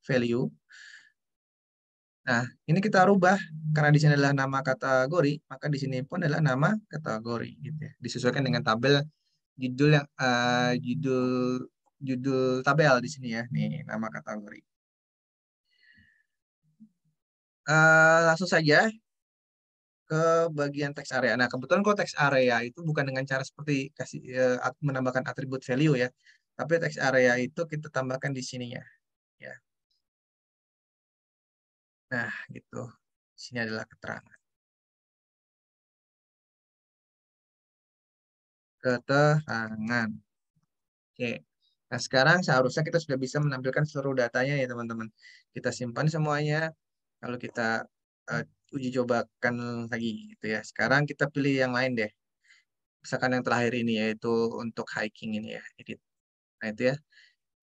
Value. Nah, ini kita rubah karena di sini adalah nama kategori, maka di sini pun adalah nama kategori gitu ya. Disesuaikan dengan tabel judul yang judul tabel di sini ya. Nih, nama kategori. Langsung saja ke bagian teks area. Nah, kebetulan kalau teks area itu bukan dengan cara seperti kasih menambahkan atribut value ya. Tapi teks area itu kita tambahkan di sininya ya. Nah, gitu. Di sini adalah keterangan. Keterangan. Oke. Nah, sekarang seharusnya kita sudah bisa menampilkan seluruh datanya ya, teman-teman. Kita simpan semuanya. Lalu kita uji cobakan lagi gitu ya. Sekarang kita pilih yang lain deh. Misalkan yang terakhir ini yaitu untuk hiking ini ya, edit. Nah, itu ya.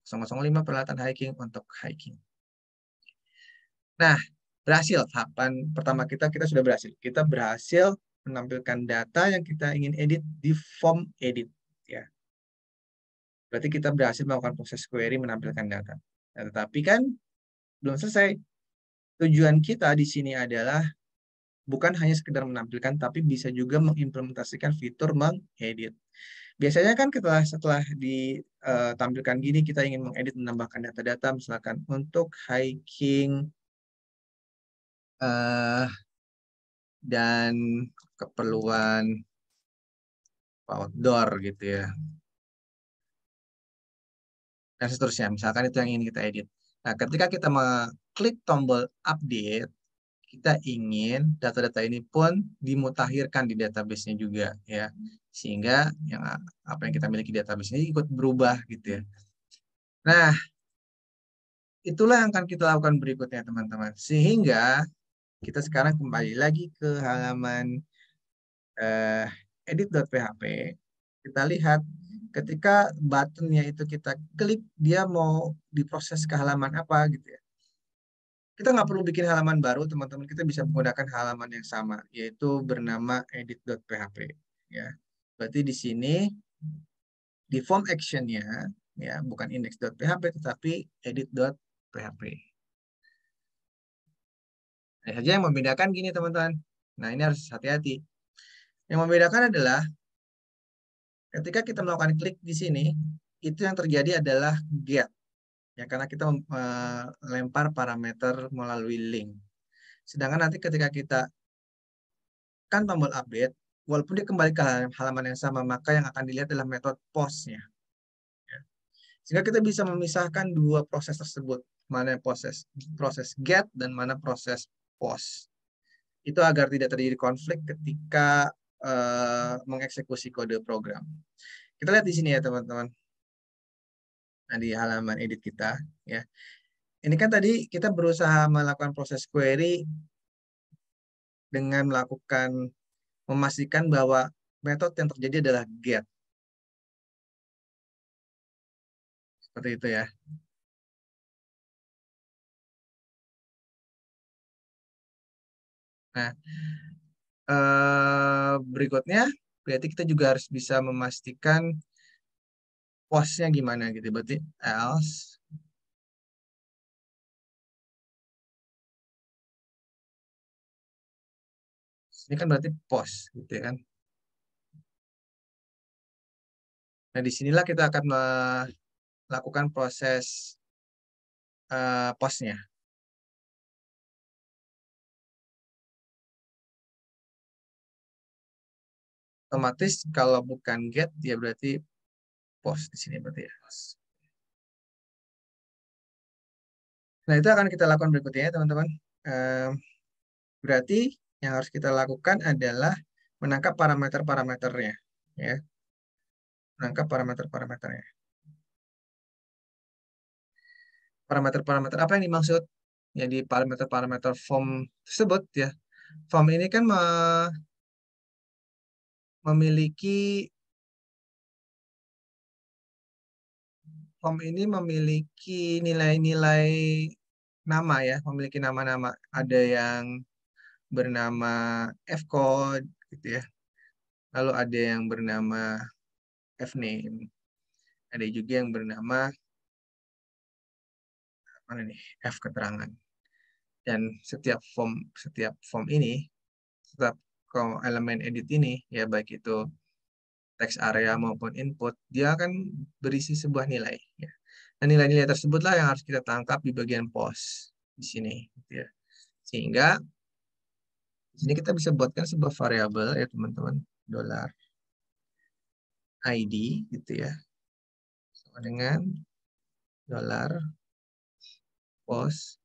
005 peralatan hiking untuk hiking. Nah, berhasil. Tahapan pertama kita sudah berhasil. Kita berhasil menampilkan data yang kita ingin edit di form edit ya. Berarti kita berhasil melakukan proses query menampilkan data. Nah, tetapi kan belum selesai. Tujuan kita di sini adalah bukan hanya sekedar menampilkan, tapi bisa juga mengimplementasikan fitur mengedit. Biasanya kan setelah ditampilkan gini, kita ingin mengedit, menambahkan data-data, misalkan untuk hiking dan keperluan outdoor gitu ya. Dan seterusnya, misalkan itu yang ingin kita edit. Nah, ketika kita mengklik tombol update, kita ingin data-data ini pun dimutakhirkan di database-nya juga ya. Sehingga yang apa yang kita miliki di database ini ikut berubah gitu ya. Nah, itulah yang akan kita lakukan berikutnya teman-teman. Sehingga kita sekarang kembali lagi ke halaman edit.php. Kita lihat ketika buttonnya itu kita klik, dia mau diproses ke halaman apa gitu ya. Kita nggak perlu bikin halaman baru, teman-teman. Kita bisa menggunakan halaman yang sama, yaitu bernama edit.php. Ya, berarti di sini di form action-nya, ya bukan index.php, tetapi edit.php. Nah, saja yang membedakan gini, teman-teman. Nah, ini harus hati-hati. Yang membedakan adalah ketika kita melakukan klik di sini, itu yang terjadi adalah get. Ya, karena kita melempar parameter melalui link. Sedangkan nanti ketika kita kan tombol update, walaupun dia kembali ke halaman yang sama, maka yang akan dilihat adalah metode post-nya. Ya. Sehingga kita bisa memisahkan dua proses tersebut, mana proses get dan mana proses post. Itu agar tidak terjadi konflik ketika mengeksekusi kode program. Kita lihat di sini ya teman-teman. Nah, di halaman edit kita ya. Ini kan tadi kita berusaha melakukan proses query dengan memastikan bahwa metode yang terjadi adalah get. Seperti itu ya. Nah, berikutnya berarti kita juga harus bisa memastikan post-nya gimana gitu. Berarti else ini kan berarti post gitu ya kan. Nah, disinilah kita akan melakukan proses post-nya. Otomatis kalau bukan get ya berarti post di sini berarti ya. Nah, itu akan kita lakukan berikutnya ya, teman-teman. Berarti yang harus kita lakukan adalah menangkap parameter-parameternya ya. Menangkap parameter-parameternya. Parameter-parameter apa yang dimaksud? Jadi parameter-parameter form tersebut ya. Form ini kan memiliki nilai-nilai nama ya, memiliki nama-nama. Ada yang bernama fcode gitu ya. Lalu ada yang bernama fname. Ada juga yang bernama mana nih? F keterangan. Dan setiap form ini, setiap elemen edit ini ya baik itu teks area maupun input, dia akan berisi sebuah nilai ya. Dan nilai-nilai tersebutlah yang harus kita tangkap di bagian post di sini gitu ya. Sehingga di sini kita bisa buatkan sebuah variabel ya teman-teman, $id gitu ya. Sama dengan $post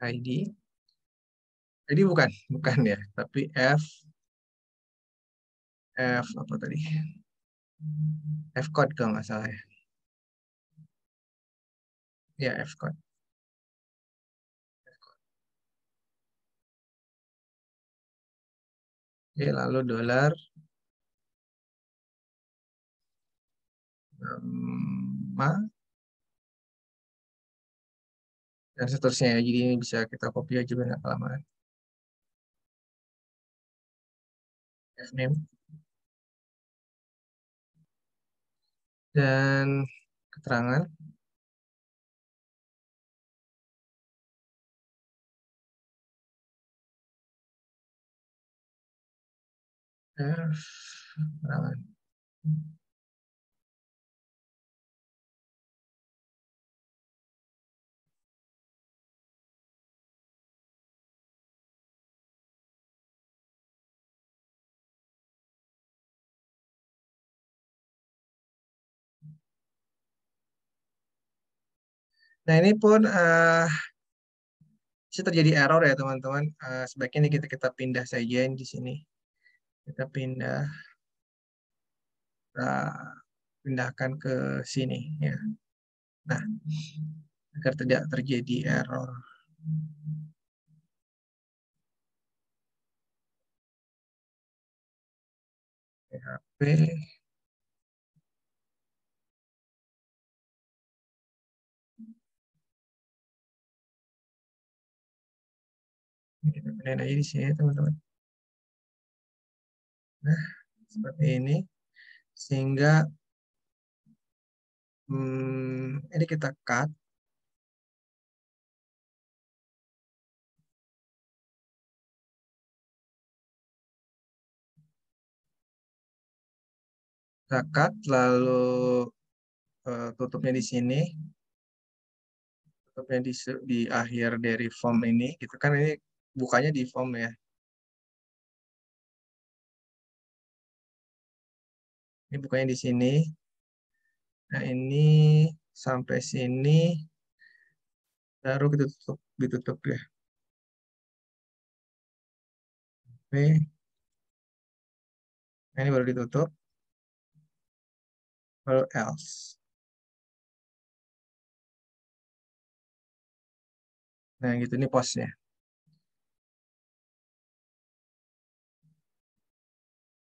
ID. Jadi bukan ya, tapi F apa tadi? F code kalau nggak salah ya. Ya, F code. Oke, lalu nama dan seterusnya ya. Jadi ini bisa kita copy aja biar nggak kelamaan. Fname dan keterangan. Keterangan. Nah, ini pun bisa terjadi error ya, teman-teman. Sebaiknya ini kita pindah saja di sini. Kita pindah, kita pindahkan ke sini ya. Nah, agar tidak terjadi error. PHP. Ini kita pindahin aja di sini, teman-teman. Nah, seperti ini. Sehingga ini kita cut. Kita cut, lalu tutupnya di sini. Tutupnya di akhir dari form ini. Gitu kan, ini bukanya di form ya. Ini bukanya di sini. Nah, ini sampai sini. Baru kita ditutup ya. Oke. Nah, ini baru ditutup. Lalu else. Nah, gitu, ini postnya.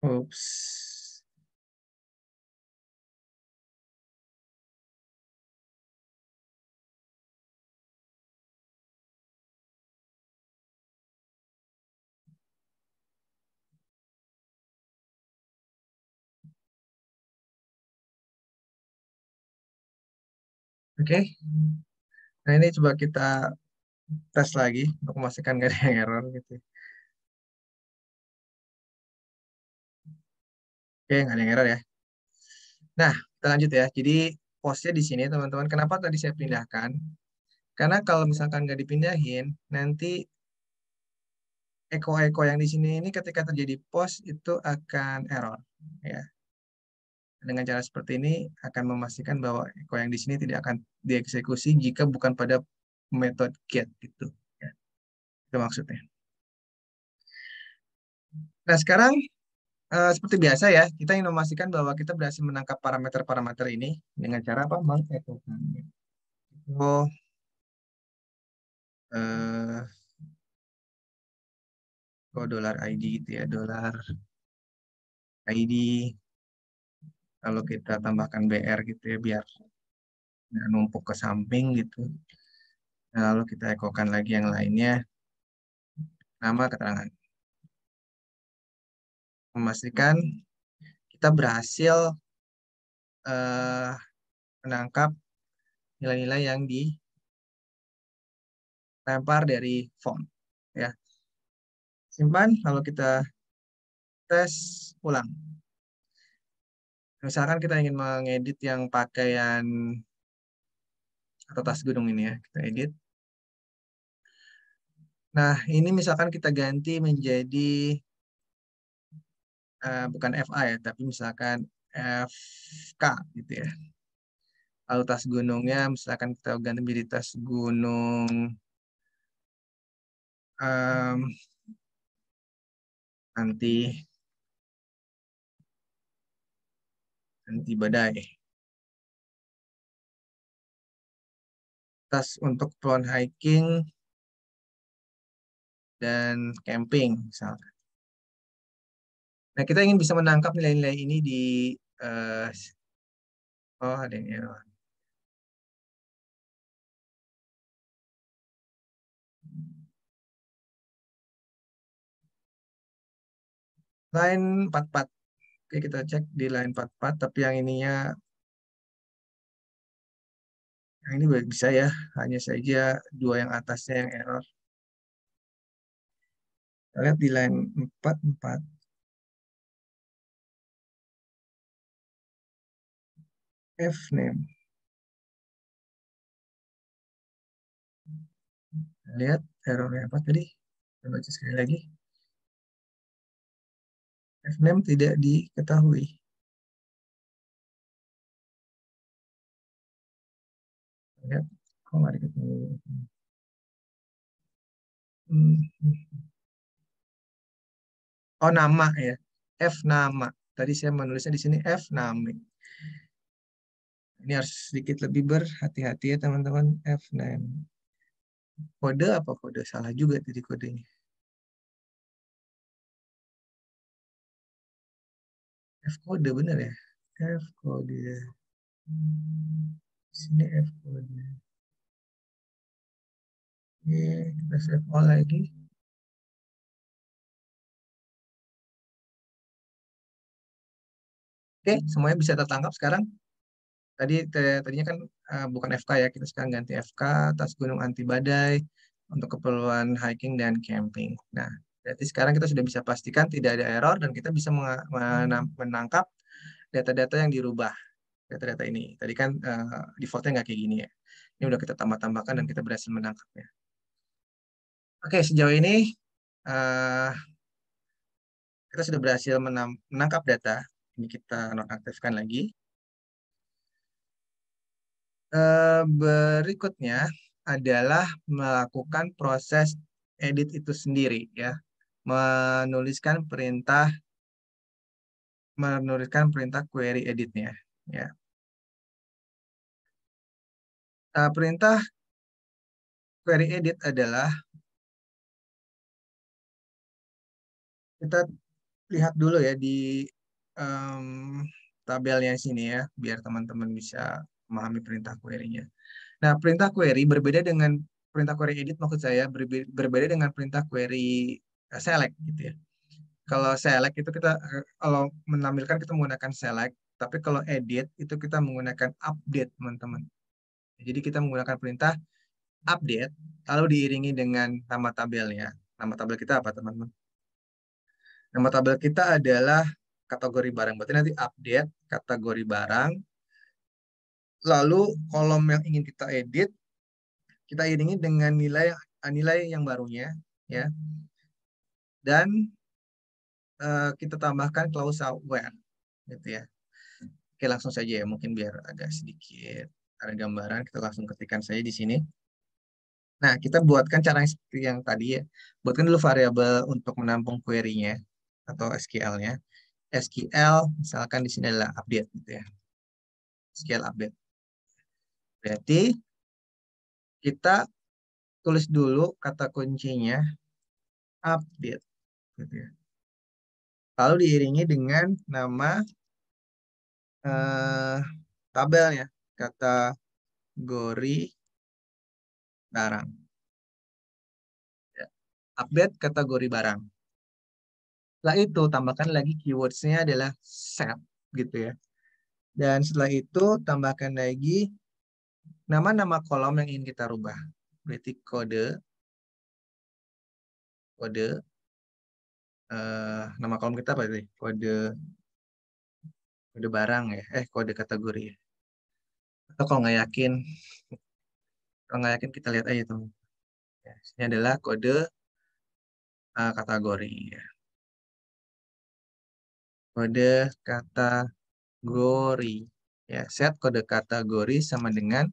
Oops. Oke. Nah, ini coba kita tes lagi untuk memastikan nggak ada yang error gitu. Oke, nggak ada yang error ya. Nah, kita lanjut ya. Jadi postnya di sini, teman-teman. Kenapa tadi saya pindahkan? Karena kalau misalkan nggak dipindahin, nanti eko-eko yang di sini ini ketika terjadi post itu akan error. Ya. Dengan cara seperti ini akan memastikan bahwa eko yang di sini tidak akan dieksekusi jika bukan pada metode get gitu. Ya. Itu maksudnya. Nah, sekarang seperti biasa ya, kita ingin memastikan bahwa kita berhasil menangkap parameter-parameter ini dengan cara apa? Mengekokan. Oh, eh, dollar ID gitu ya, dollar ID. Lalu kita tambahkan BR gitu ya, biar nggak numpuk ke samping gitu. Nah, lalu kita ekokan lagi yang lainnya, nama keterangan. Memastikan kita berhasil menangkap nilai-nilai yang dilempar dari form. Ya. Simpan, lalu kita tes ulang. Misalkan kita ingin mengedit yang pakaian atau tas gunung ini ya, kita edit. Nah, ini misalkan kita ganti menjadi bukan FA ya, tapi misalkan FK gitu ya. Lalu tas gunungnya misalkan kita ganti menjadi tas gunung um, anti badai. Tas untuk pohon hiking dan camping misalkan. Nah, kita ingin bisa menangkap nilai-nilai ini di uh, oh ada yang error. Line 44. Oke, kita cek di line 44, tapi yang ininya, yang ini bisa ya, hanya saja dua yang atasnya yang error. Kita lihat di line 44. fname. Lihat errornya apa tadi? Kita baca sekali lagi. Fname tidak diketahui. Lihat, kok nggak diketahui? Oh, nama ya. F nama. Tadi saya menulisnya di sini F nama. Ini harus sedikit lebih berhati-hati ya teman-teman. F name. Kode apa kode? Salah juga tadi kodenya. F kode bener ya? F kode. Di sini F kode. Oke, kita save all lagi. Oke, semuanya bisa tertangkap sekarang. Tadinya kan bukan FK ya, kita sekarang ganti FK atas gunung anti badai untuk keperluan hiking dan camping. Nah, berarti sekarang kita sudah bisa pastikan tidak ada error dan kita bisa menangkap data-data yang dirubah. Data-data ini. Tadi kan defaultnya nggak kayak gini ya. Ini udah kita tambah-tambahkan dan kita berhasil menangkapnya. Oke, sejauh ini eh, kita sudah berhasil menangkap data. Ini kita nonaktifkan lagi. Berikutnya adalah melakukan proses edit itu sendiri ya. Menuliskan perintah query editnya ya. Perintah query edit adalah kita lihat dulu ya di em, tabelnya sini ya, biar teman-teman bisa memahami perintah query-nya. Nah, perintah query berbeda dengan perintah query edit, maksud saya berbeda dengan perintah query select gitu ya. Kalau select itu kita kalau menampilkan kita menggunakan select, tapi kalau edit itu kita menggunakan update, teman-teman. Jadi kita menggunakan perintah update lalu diiringi dengan nama tabelnya. Nama tabel kita apa, teman-teman? Nama tabel kita adalah kategori barang. Berarti nanti update kategori barang. Lalu kolom yang ingin kita edit, kita iringi dengan nilai yang barunya, ya. Dan kita tambahkan klausa where, gitu ya. Oke, langsung saja ya. Mungkin biar agak sedikit ada gambaran, kita langsung ketikkan saja di sini. Nah, kita buatkan cara yang seperti yang tadi ya. Buatkan dulu variabel untuk menampung query-nya atau SQL-nya. SQL misalkan di sini adalah update gitu ya. SQL update. Berarti kita tulis dulu kata kuncinya update gitu ya. Lalu diiringi dengan nama tabelnya, kategori barang. Ya. Update kategori barang. Setelah itu tambahkan lagi keywords-nya adalah set gitu ya. Dan setelah itu tambahkan lagi nama-nama kolom yang ingin kita rubah. Berarti kode nama kolom kita apa sih? Kode barang ya. Kode kategori ya. Atau kalau nggak yakin kita lihat aja tuh. Ya, ini adalah kode kategori ya. Kode kategori ya. Set kode kategori sama dengan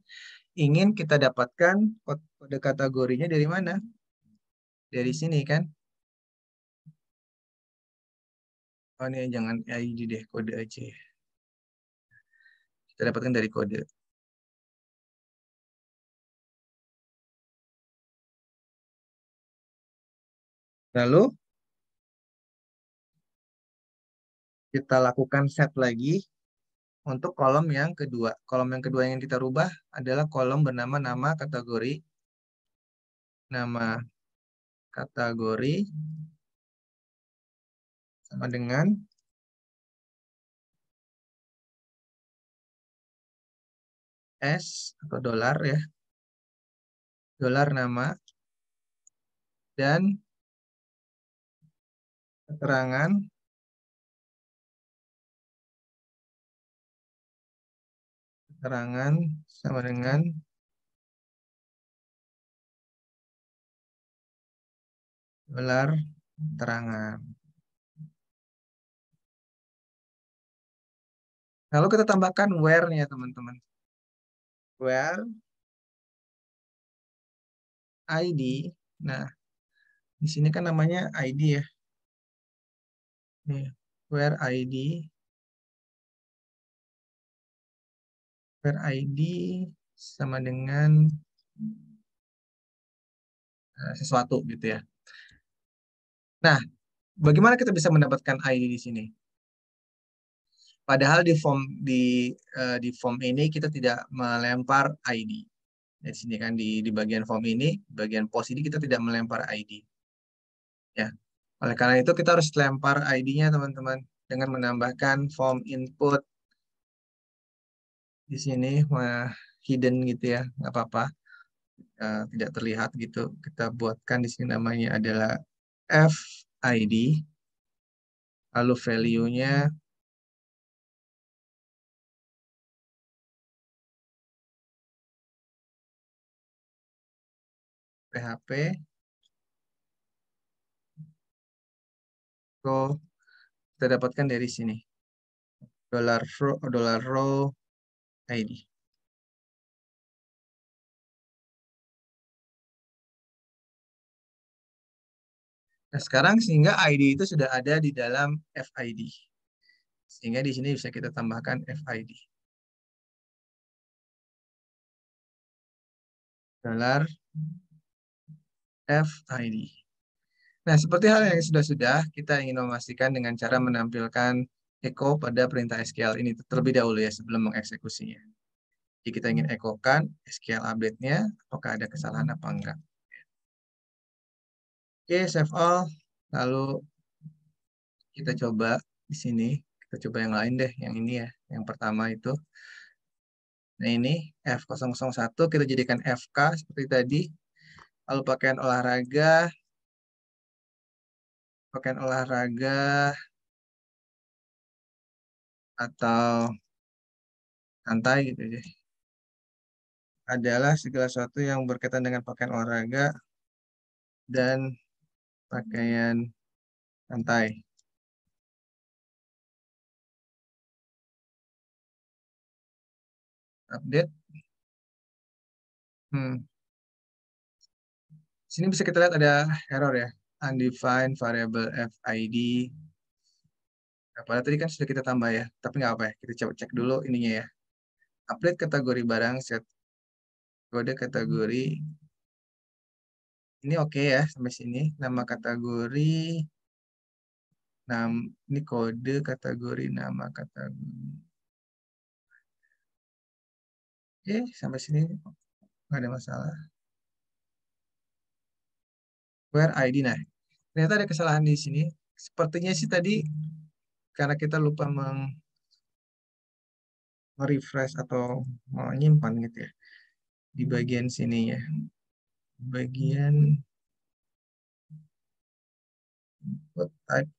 ingin kita dapatkan kode kategorinya dari mana? Dari sini kan? Oh ini jangan ID deh, kode aja. Kita dapatkan dari kode. Lalu kita lakukan set lagi untuk kolom yang kedua. Kolom yang kedua yang kita rubah adalah kolom bernama nama kategori. Nama kategori sama dengan S atau dolar ya. Dolar nama dan keterangan terangan sama dengan dolar terangan. Lalu kita tambahkan where-nya ya teman-teman. Where ID. Nah, di sini kan namanya ID ya. Nih, where ID. Where ID sama dengan sesuatu gitu ya. Nah, bagaimana kita bisa mendapatkan ID di sini? Padahal di form ini kita tidak melempar ID. Di sini kan di bagian form ini, bagian post ini kita tidak melempar ID. Ya. Oleh karena itu kita harus lempar ID-nya teman-teman dengan menambahkan form input di sini hidden gitu ya, nggak apa-apa. Tidak terlihat gitu. Kita buatkan di sini namanya adalah FID. Lalu value-nya PHP. So, kita dapatkan dari sini. $row ID. Nah, sekarang sehingga ID itu sudah ada di dalam FID. Sehingga di sini bisa kita tambahkan FID. Dollar FID. Nah, seperti hal yang sudah-sudah, kita ingin memastikan dengan cara menampilkan echo pada perintah SQL ini terlebih dahulu ya sebelum mengeksekusinya. Jadi kita ingin ekokan SQL update-nya, apakah ada kesalahan apa enggak. Oke, save all. Lalu kita coba di sini. Kita coba yang lain deh, yang ini ya. Yang pertama itu. Nah ini F001 kita jadikan FK seperti tadi. Lalu pakaian olahraga atau santai gitu ya. Adalah segala sesuatu yang berkaitan dengan pakaian olahraga dan pakaian santai. Update. Sini bisa kita lihat ada error ya. Undefined variable FID. Nah, padahal tadi kan sudah kita tambah ya. Tapi nggak apa ya. Kita coba cek dulu ininya ya. Update kategori barang, set kode kategori. Ini oke ya sampai sini. Nama kategori. Ini kode kategori, nama kategori. Oke, sampai sini nggak ada masalah. Where ID, nah. Ternyata ada kesalahan di sini. Sepertinya sih tadi karena kita lupa refresh atau menyimpan gitu ya. Di bagian sini ya. Bagian input type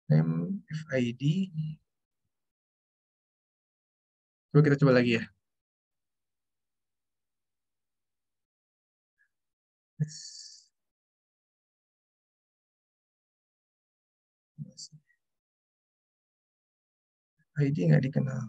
name FID. Coba kita coba lagi ya. ID nggak dikenal.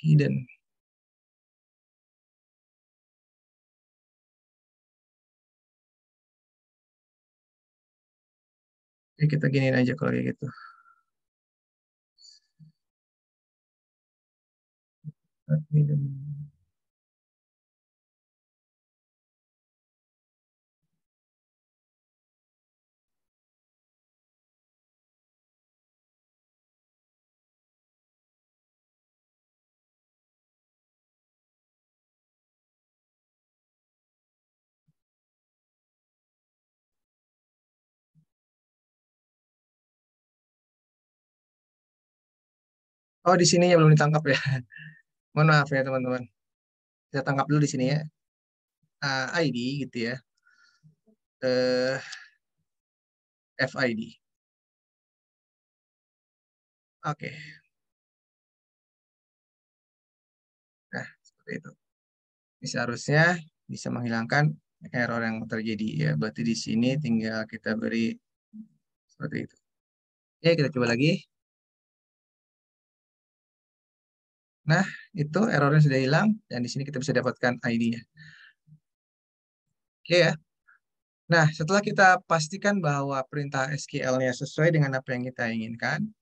Hidden. Oke, kita giniin aja kalau kayak gitu. Hidden. Oh, di sininya belum ditangkap ya. Mohon maaf ya teman-teman. Kita tangkap dulu di sini ya. ID gitu ya. Eh, FID. Oke. Nah, seperti itu. Ini seharusnya bisa menghilangkan error yang terjadi ya. Berarti di sini tinggal kita beri seperti itu. Oke, kita coba lagi. Nah, itu errornya sudah hilang dan di sini kita bisa dapatkan ID-nya. Oke ya. Nah, setelah kita pastikan bahwa perintah SQL-nya sesuai dengan apa yang kita inginkan,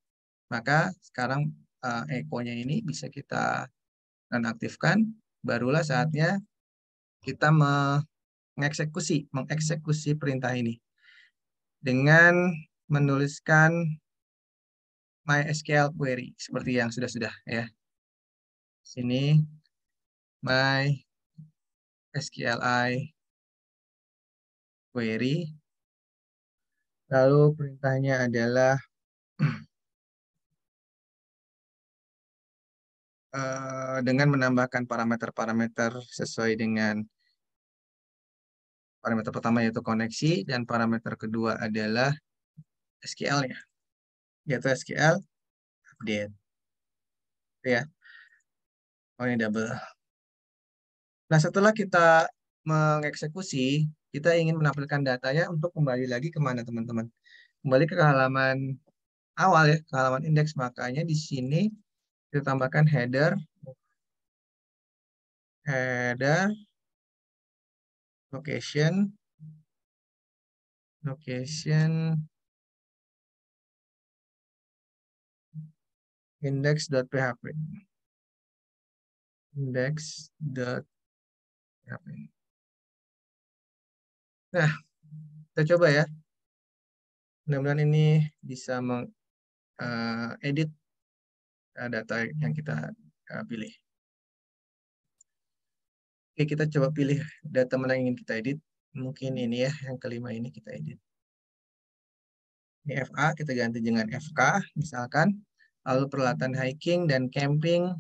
maka sekarang echo-nya ini bisa kita nonaktifkan. Barulah saatnya kita mengeksekusi perintah ini dengan menuliskan MySQL query seperti yang sudah-sudah ya. Sini MySQLi query. Lalu perintahnya adalah dengan menambahkan parameter-parameter sesuai dengan parameter pertama yaitu koneksi dan parameter kedua adalah SQL-nya, yaitu SQL update. Ya, oh ini double. Nah, setelah kita mengeksekusi, kita ingin menampilkan datanya untuk kembali lagi kemana teman-teman? Kembali ke halaman awal ya, ke halaman indeks. Makanya di sini kita tambahkan header, location, index.php. Index.php. Nah, kita coba ya. Mudah-mudahan ini bisa mengedit data yang kita pilih. Oke, kita coba pilih data mana yang ingin kita edit. Mungkin ini ya, yang kelima ini kita edit. Ini FA, kita ganti dengan FK, misalkan. Lalu peralatan hiking dan camping.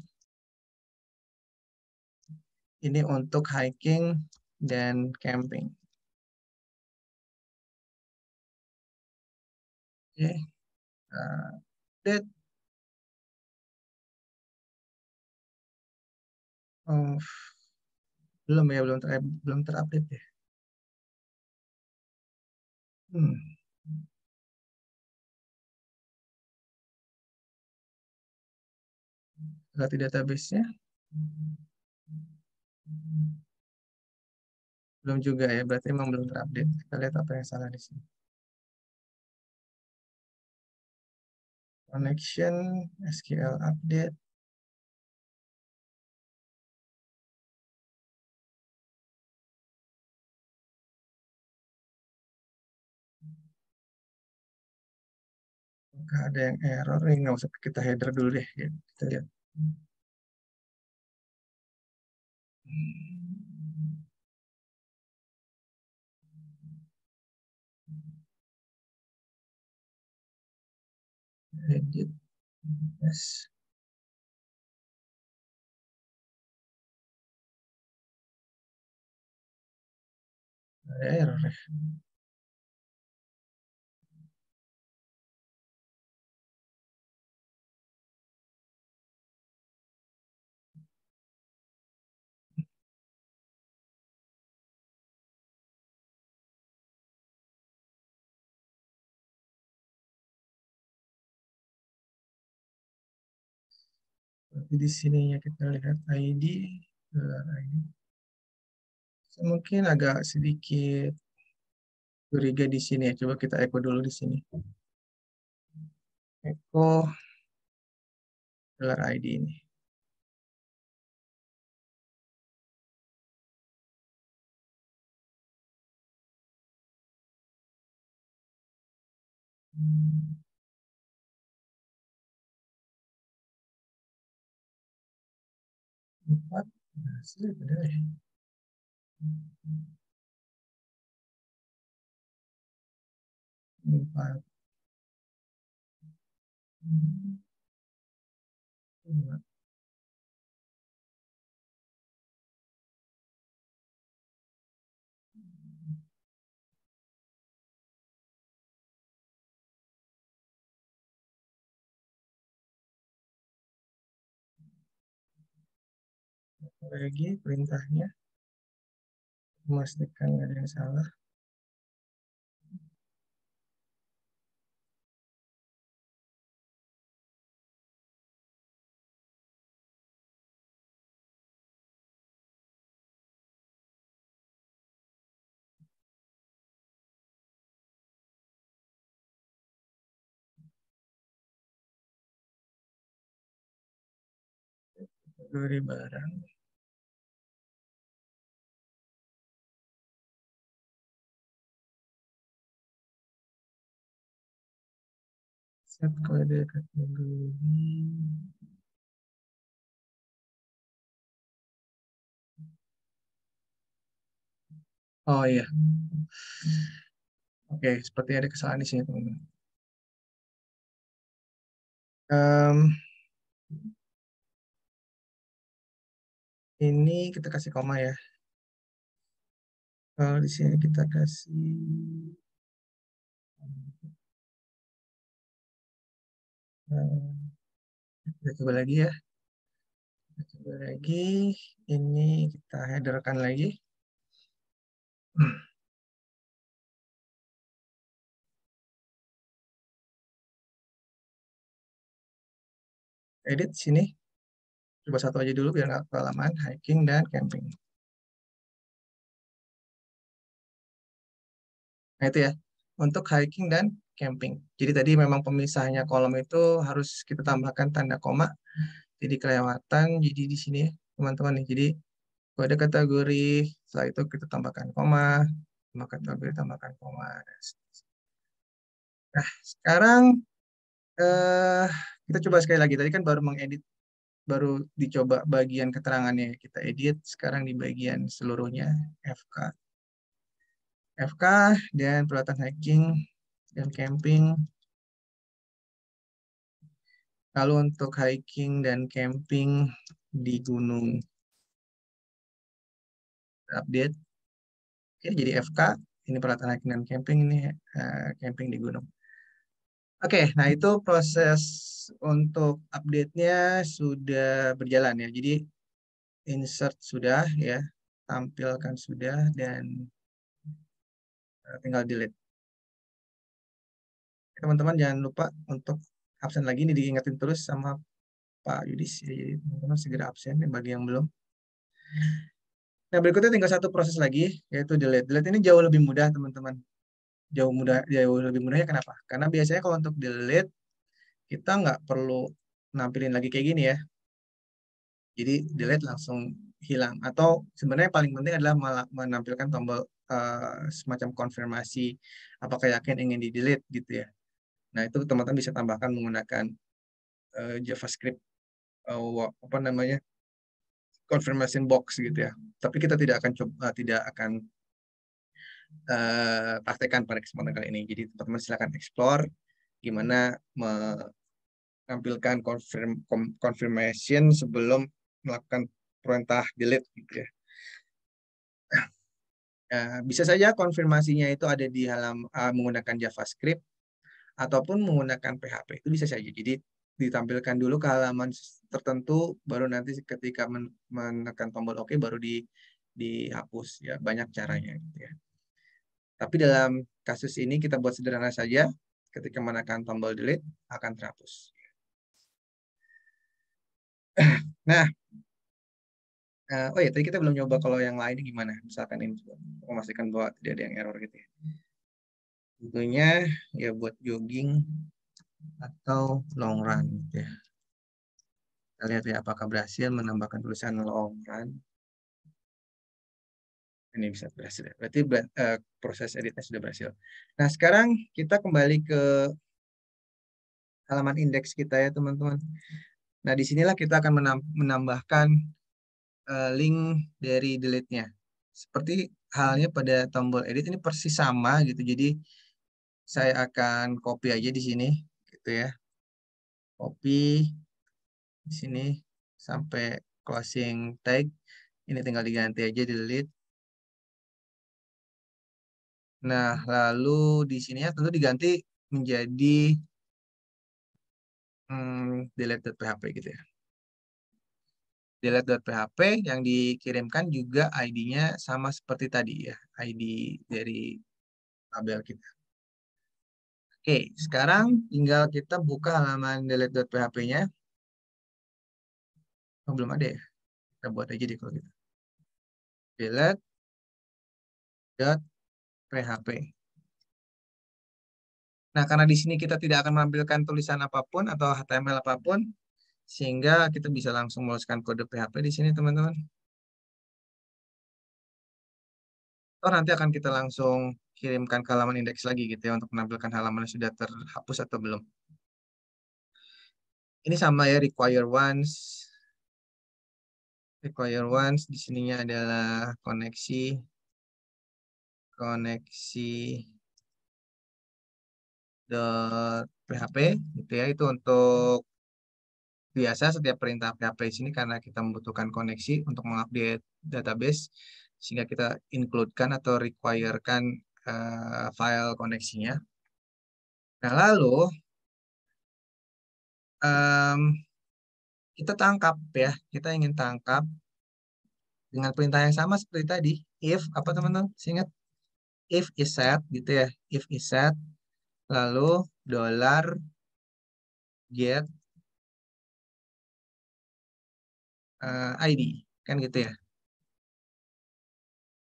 Ini untuk hiking dan camping. Oke, update. Oh, belum ya, belum terupdate ya. Hmm. Berarti database-nya belum juga ya, berarti emang belum terupdate. Kita lihat apa yang salah di sini. Connection, SQL update. Apakah ada yang error? Ini nggak usah kita header dulu deh. Ya. Kita lihat. Edit. Yes. Ada error ya. Berarti di sininya kita lihat ID. ID. Mungkin agak sedikit curiga di sini ya. Coba kita echo dulu di sini. Echo $ID ini. Empat. Hasil benar ya. Empat. Lagi perintahnya, memastikan nggak ada yang salah. Kategori barang. Set kode kategori. Oh iya. Oke, seperti ada kesalahan di sini teman-teman. Ini kita kasih koma ya. Kalau di sini kita kasih kita coba lagi ya. Kita coba lagi. Ini kita headerkan lagi. Edit sini. Coba satu aja dulu biar nggak kelamaan. Hiking dan camping. Nah itu ya. Untuk hiking dan camping. Jadi tadi memang pemisahnya kolom itu harus kita tambahkan tanda koma. Jadi kelewatan. Jadi di sini teman-teman nih. Jadi kode kategori. Setelah itu kita tambahkan koma. Tambah kategori tambahkan koma. Nah sekarang kita coba sekali lagi. Tadi kan baru mengedit, baru dicoba bagian keterangannya kita edit. Sekarang di bagian seluruhnya FK. FK dan peralatan hiking dan camping. Lalu untuk hiking dan camping di gunung update. Oke, jadi FK. Ini peralatan hiking dan camping. Ini camping di gunung. Oke, nah itu proses untuk update-nya sudah berjalan ya. Jadi insert sudah ya, tampilkan sudah, dan tinggal delete. Teman-teman jangan lupa untuk absen lagi, ini diingetin terus sama Pak Yudis ya, jadi teman-teman segera absen ya, bagi yang belum. Nah berikutnya tinggal satu proses lagi, yaitu delete. Delete ini jauh lebih mudah teman-teman. Jauh lebih mudahnya kenapa? Karena biasanya kalau untuk delete kita nggak perlu nampilin lagi kayak gini ya. Jadi delete langsung hilang. Atau sebenarnya paling penting adalah menampilkan tombol semacam konfirmasi apakah yakin ingin di delete gitu ya. Nah itu teman-teman bisa tambahkan menggunakan JavaScript apa namanya confirmation box gitu ya. Tapi kita tidak akan praktekkan pada kesempatan kali ini. Jadi teman-teman silakan explore gimana menampilkan confirmation sebelum melakukan perintah delete gitu ya. Bisa saja konfirmasinya itu ada di menggunakan JavaScript ataupun menggunakan PHP, itu bisa saja. Jadi ditampilkan dulu ke halaman tertentu, baru nanti ketika menekan tombol OK baru dihapus ya, banyak caranya gitu ya. Tapi dalam kasus ini kita buat sederhana saja, ketika menekan tombol delete akan terhapus. Nah, oh ya tadi kita belum nyoba kalau yang lain gimana, misalkan ini memastikan bahwa tidak ada yang error gitu ya. Tentunya ya buat jogging atau long run gitu ya. Kita lihat ya apakah berhasil menambahkan tulisan long run. Ini bisa berhasil ya. Berarti proses editnya sudah berhasil. Nah sekarang kita kembali ke halaman indeks kita ya teman-teman. Nah disinilah kita akan menambahkan link dari delete-nya. Seperti halnya pada tombol edit ini persis sama gitu. Jadi saya akan copy aja di sini gitu ya. Copy. di sini sampai closing tag. Ini tinggal diganti aja, delete. Nah, lalu di sini ya tentu diganti menjadi delete.php gitu ya. Delete.php yang dikirimkan juga ID-nya sama seperti tadi ya, ID dari tabel kita. Oke, sekarang tinggal kita buka halaman delete.php-nya. Oh, belum ada ya? Kita buat aja deh kalau gitu. Delete.php. Nah, karena di sini kita tidak akan menampilkan tulisan apapun atau HTML apapun, sehingga kita bisa langsung menuliskan kode PHP di sini, teman-teman. Atau nanti akan kita langsung kirimkan ke halaman indeks lagi gitu ya, untuk menampilkan halaman yang sudah terhapus atau belum. Ini sama ya, require once. Require once di sininya adalah koneksi .php gitu ya. Itu untuk biasa setiap perintah PHP di sini karena kita membutuhkan koneksi untuk mengupdate database, sehingga kita include-kan atau require-kan file koneksinya. Nah, lalu kita tangkap ya, kita ingin tangkap dengan perintah yang sama seperti tadi. If apa teman-teman? Ingat, if is set gitu ya. If is set, lalu $get ID kan gitu ya.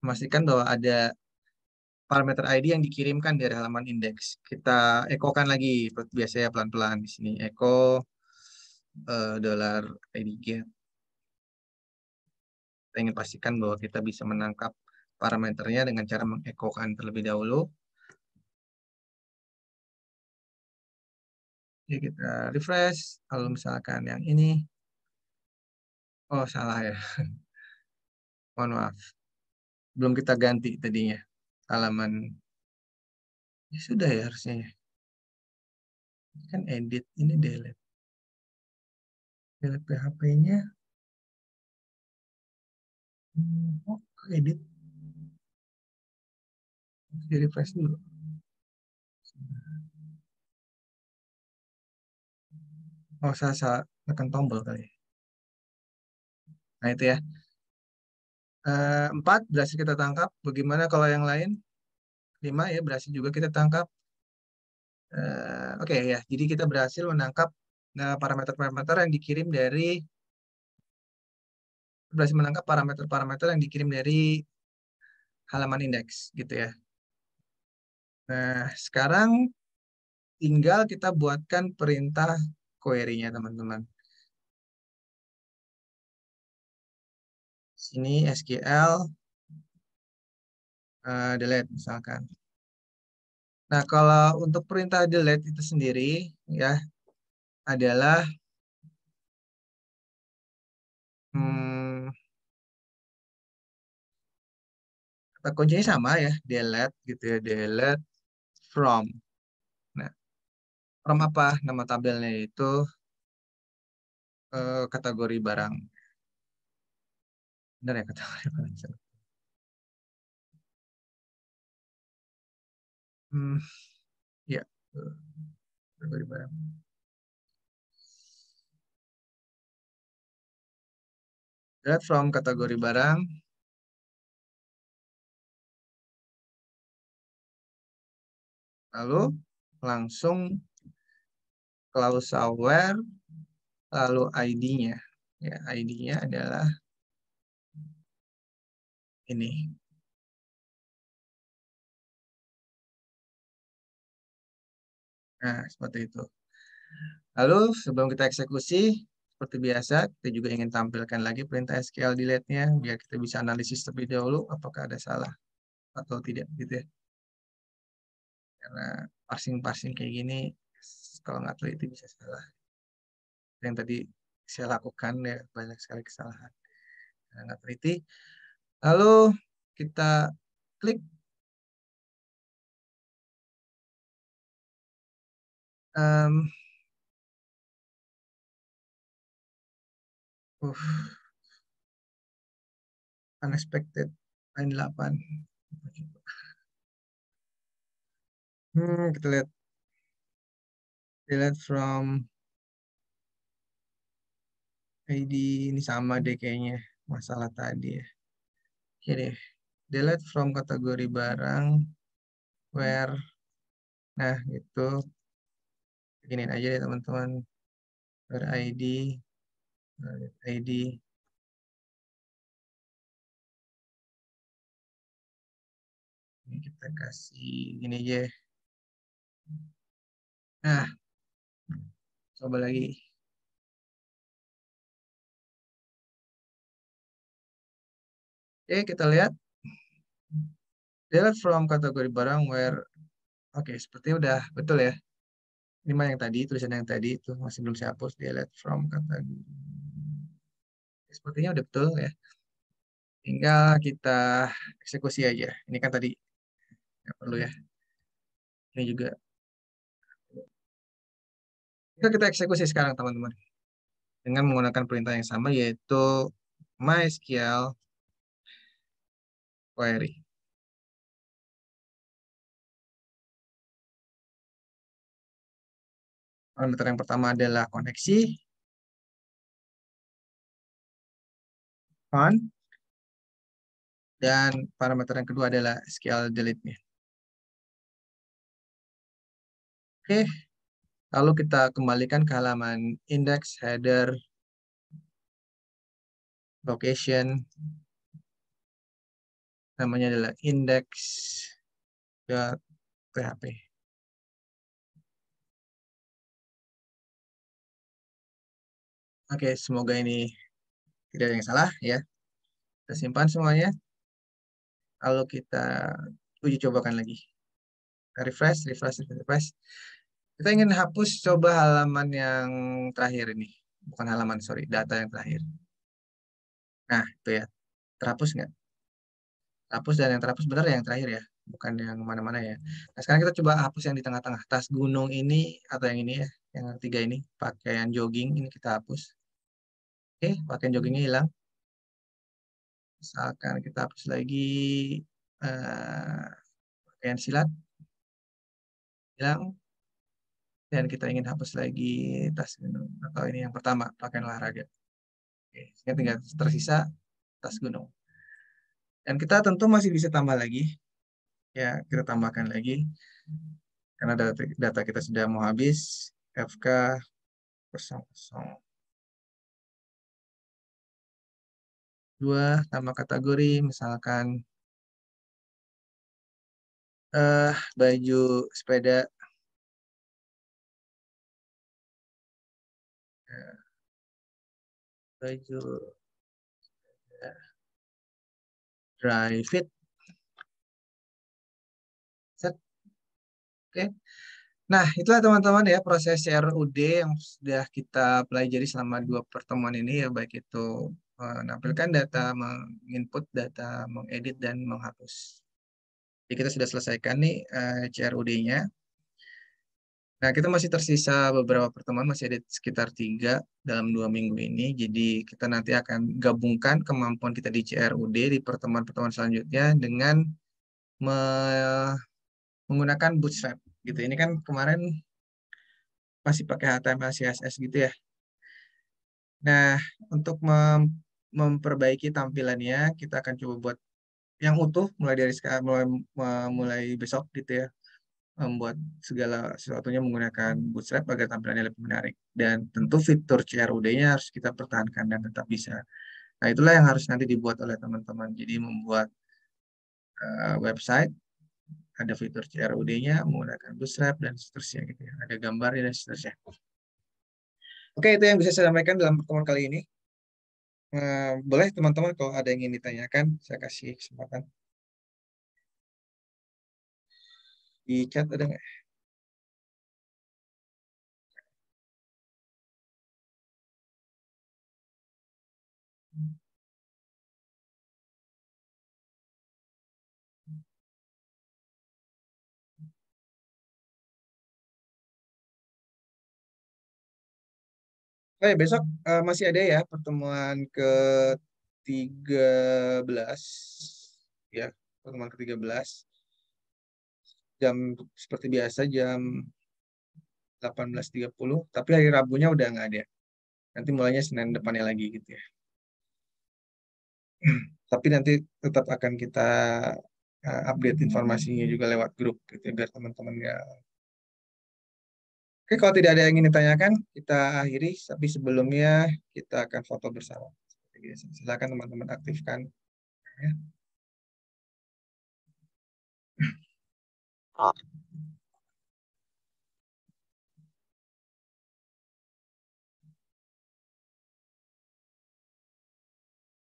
Memastikan bahwa ada parameter ID yang dikirimkan dari halaman indeks. Kita ekokan lagi seperti biasanya pelan-pelan di sini. Echo $ID get. Kita ingin pastikan bahwa kita bisa menangkap parameternya dengan cara mengekokan terlebih dahulu. Jadi kita refresh. Kalau misalkan yang ini, oh salah ya. Mohon maaf. Belum kita ganti tadinya. Halaman. Ya sudah ya harusnya ya. Ini kan edit, ini delete. Delete PHP-nya. Oh, edit. Di refresh dulu. Oh, salah tekan tombol kali. Nah, itu ya. 4 berhasil kita tangkap. Bagaimana kalau yang lain? 5 ya berhasil juga kita tangkap. Oke ya, jadi kita berhasil menangkap parameter-parameter yang dikirim dari parameter-parameter yang dikirim dari halaman indeks gitu ya. Nah, sekarang tinggal kita buatkan perintah query-nya teman-teman. Sini SQL delete misalkan. Nah, kalau untuk perintah delete itu sendiri ya adalah kata kuncinya sama ya, delete gitu ya, delete from. Nah, from apa? Nama tabelnya itu kategori barang. Benar ya kategori barang. Ya, kategori barang. Delete from kategori barang. Lalu langsung klausal where, lalu ID-nya. Ya, ID-nya adalah ini. Nah, seperti itu. Lalu sebelum kita eksekusi, seperti biasa, kita juga ingin tampilkan lagi perintah SQL delete-nya, biar kita bisa analisis terlebih dahulu apakah ada salah atau tidak gitu ya. Karena parsing-parsing kayak gini, kalau nggak teliti bisa salah. Yang tadi saya lakukan ya, banyak sekali kesalahan. Nggak teliti. Lalu kita klik Uh, unexpected line 8. Kita lihat delete from ID ini sama deh kayaknya masalah tadi ya. Oke deh. Delete from kategori barang where. Nah, itu beginiin aja ya teman-teman. Where ID ID ini kita kasih gini aja. Nah, coba lagi. Oke, kita lihat delete from kategori barang where. Oke, sepertinya udah betul ya. Ini mah yang tadi, tulisan yang tadi itu masih belum saya hapus. Delete from kategori. Sepertinya udah betul ya. Tinggal kita eksekusi aja. Ini kan tadi nggak perlu ya. Ini juga. Kita eksekusi sekarang teman-teman. Dengan menggunakan perintah yang sama yaitu MySQL query. Parameter yang pertama adalah koneksi, font, dan parameter yang kedua adalah SQL delete-nya. Oke, lalu kita kembalikan ke halaman index, header, location, namanya adalah index.php. Oke, semoga ini tidak ada yang salah ya. Kita simpan semuanya. Lalu kita uji cobakan lagi. Kita refresh, refresh, refresh. Kita ingin hapus coba halaman yang terakhir ini. Bukan halaman, sorry, data yang terakhir. Nah, itu ya. Terhapus nggak? Hapus dan yang terhapus benar yang terakhir ya. Bukan yang mana-mana ya. Nah, sekarang kita coba hapus yang di tengah-tengah. Tas gunung ini atau yang ini ya. Yang ketiga ini. Pakaian jogging ini kita hapus. Oke, pakaian joggingnya hilang. Misalkan kita hapus lagi pakaian silat. Hilang. Dan kita ingin hapus lagi tas gunung. Atau ini yang pertama, pakaian olahraga. Oke, sehingga tinggal tersisa tas gunung. Dan kita tentu masih bisa tambah lagi. Ya, kita tambahkan lagi. Karena data kita sudah mau habis. FK 002 tambah kategori. Misalkan baju sepeda. Baju dry fit. Set. Oke. Nah, itulah teman-teman ya proses CRUD yang sudah kita pelajari selama 2 pertemuan ini ya, baik itu menampilkan data, menginput data, mengedit, dan menghapus. Jadi kita sudah selesaikan nih CRUD-nya. Nah, kita masih tersisa beberapa pertemuan, masih ada sekitar 3 dalam 2 minggu ini. Jadi kita nanti akan gabungkan kemampuan kita di CRUD di pertemuan-pertemuan selanjutnya dengan menggunakan Bootstrap. Gitu. Ini kan kemarin masih pakai HTML, CSS gitu ya. Nah, untuk memperbaiki tampilannya, kita akan coba buat yang utuh mulai dari sekarang, mulai besok gitu ya. Membuat segala sesuatunya menggunakan Bootstrap agar tampilannya lebih menarik. Dan tentu fitur CRUD-nya harus kita pertahankan dan tetap bisa. Nah, itulah yang harus nanti dibuat oleh teman-teman. Jadi membuat website, ada fitur CRUD-nya, menggunakan Bootstrap, dan seterusnya gitu ya. Ada gambarnya dan seterusnya. Oke, itu yang bisa saya sampaikan dalam pertemuan kali ini. Boleh teman-teman kalau ada yang ingin ditanyakan, saya kasih kesempatan. Di chat ada nggak? Oh ya, besok masih ada ya pertemuan ke-13 ya, pertemuan ke-13 jam seperti biasa jam 18.30, tapi hari Rabunya udah nggak ada. Nanti mulainya Senin depannya lagi gitu ya. Tapi nanti tetap akan kita update informasinya juga lewat grup gitu ya, biar teman-teman ya. Oke, kalau tidak ada yang ingin ditanyakan, kita akhiri. Tapi sebelumnya kita akan foto bersama. Seperti biasa. Silakan teman-teman aktifkan. Ya.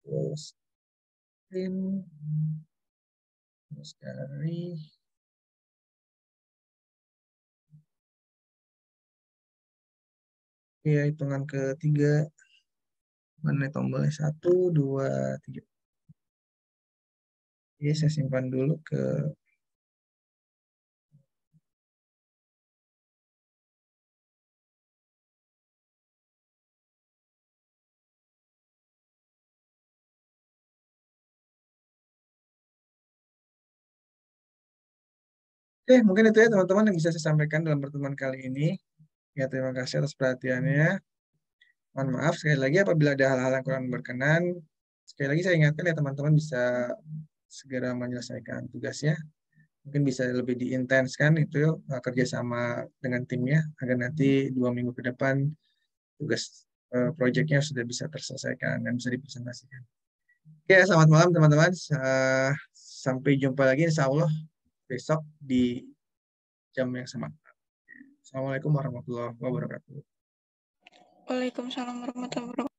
Terus, terus gallery. Ya, hitungan ketiga. Mana tombolnya? 1, 2, 3. Oke, saya simpan dulu ke Oke, mungkin itu ya teman-teman yang bisa saya sampaikan dalam pertemuan kali ini. Ya, terima kasih atas perhatiannya. Mohon maaf sekali lagi apabila ada hal-hal yang kurang berkenan. Sekali lagi saya ingatkan ya teman-teman bisa segera menyelesaikan tugasnya. Mungkin bisa lebih diintenskan itu kerjasama dengan timnya agar nanti 2 minggu ke depan tugas proyeknya sudah bisa terselesaikan dan bisa dipresentasikan. Oke, selamat malam teman-teman. Sampai jumpa lagi insya Allah besok di jam yang sama. Assalamualaikum warahmatullahi wabarakatuh. Waalaikumsalam warahmatullahi wabarakatuh.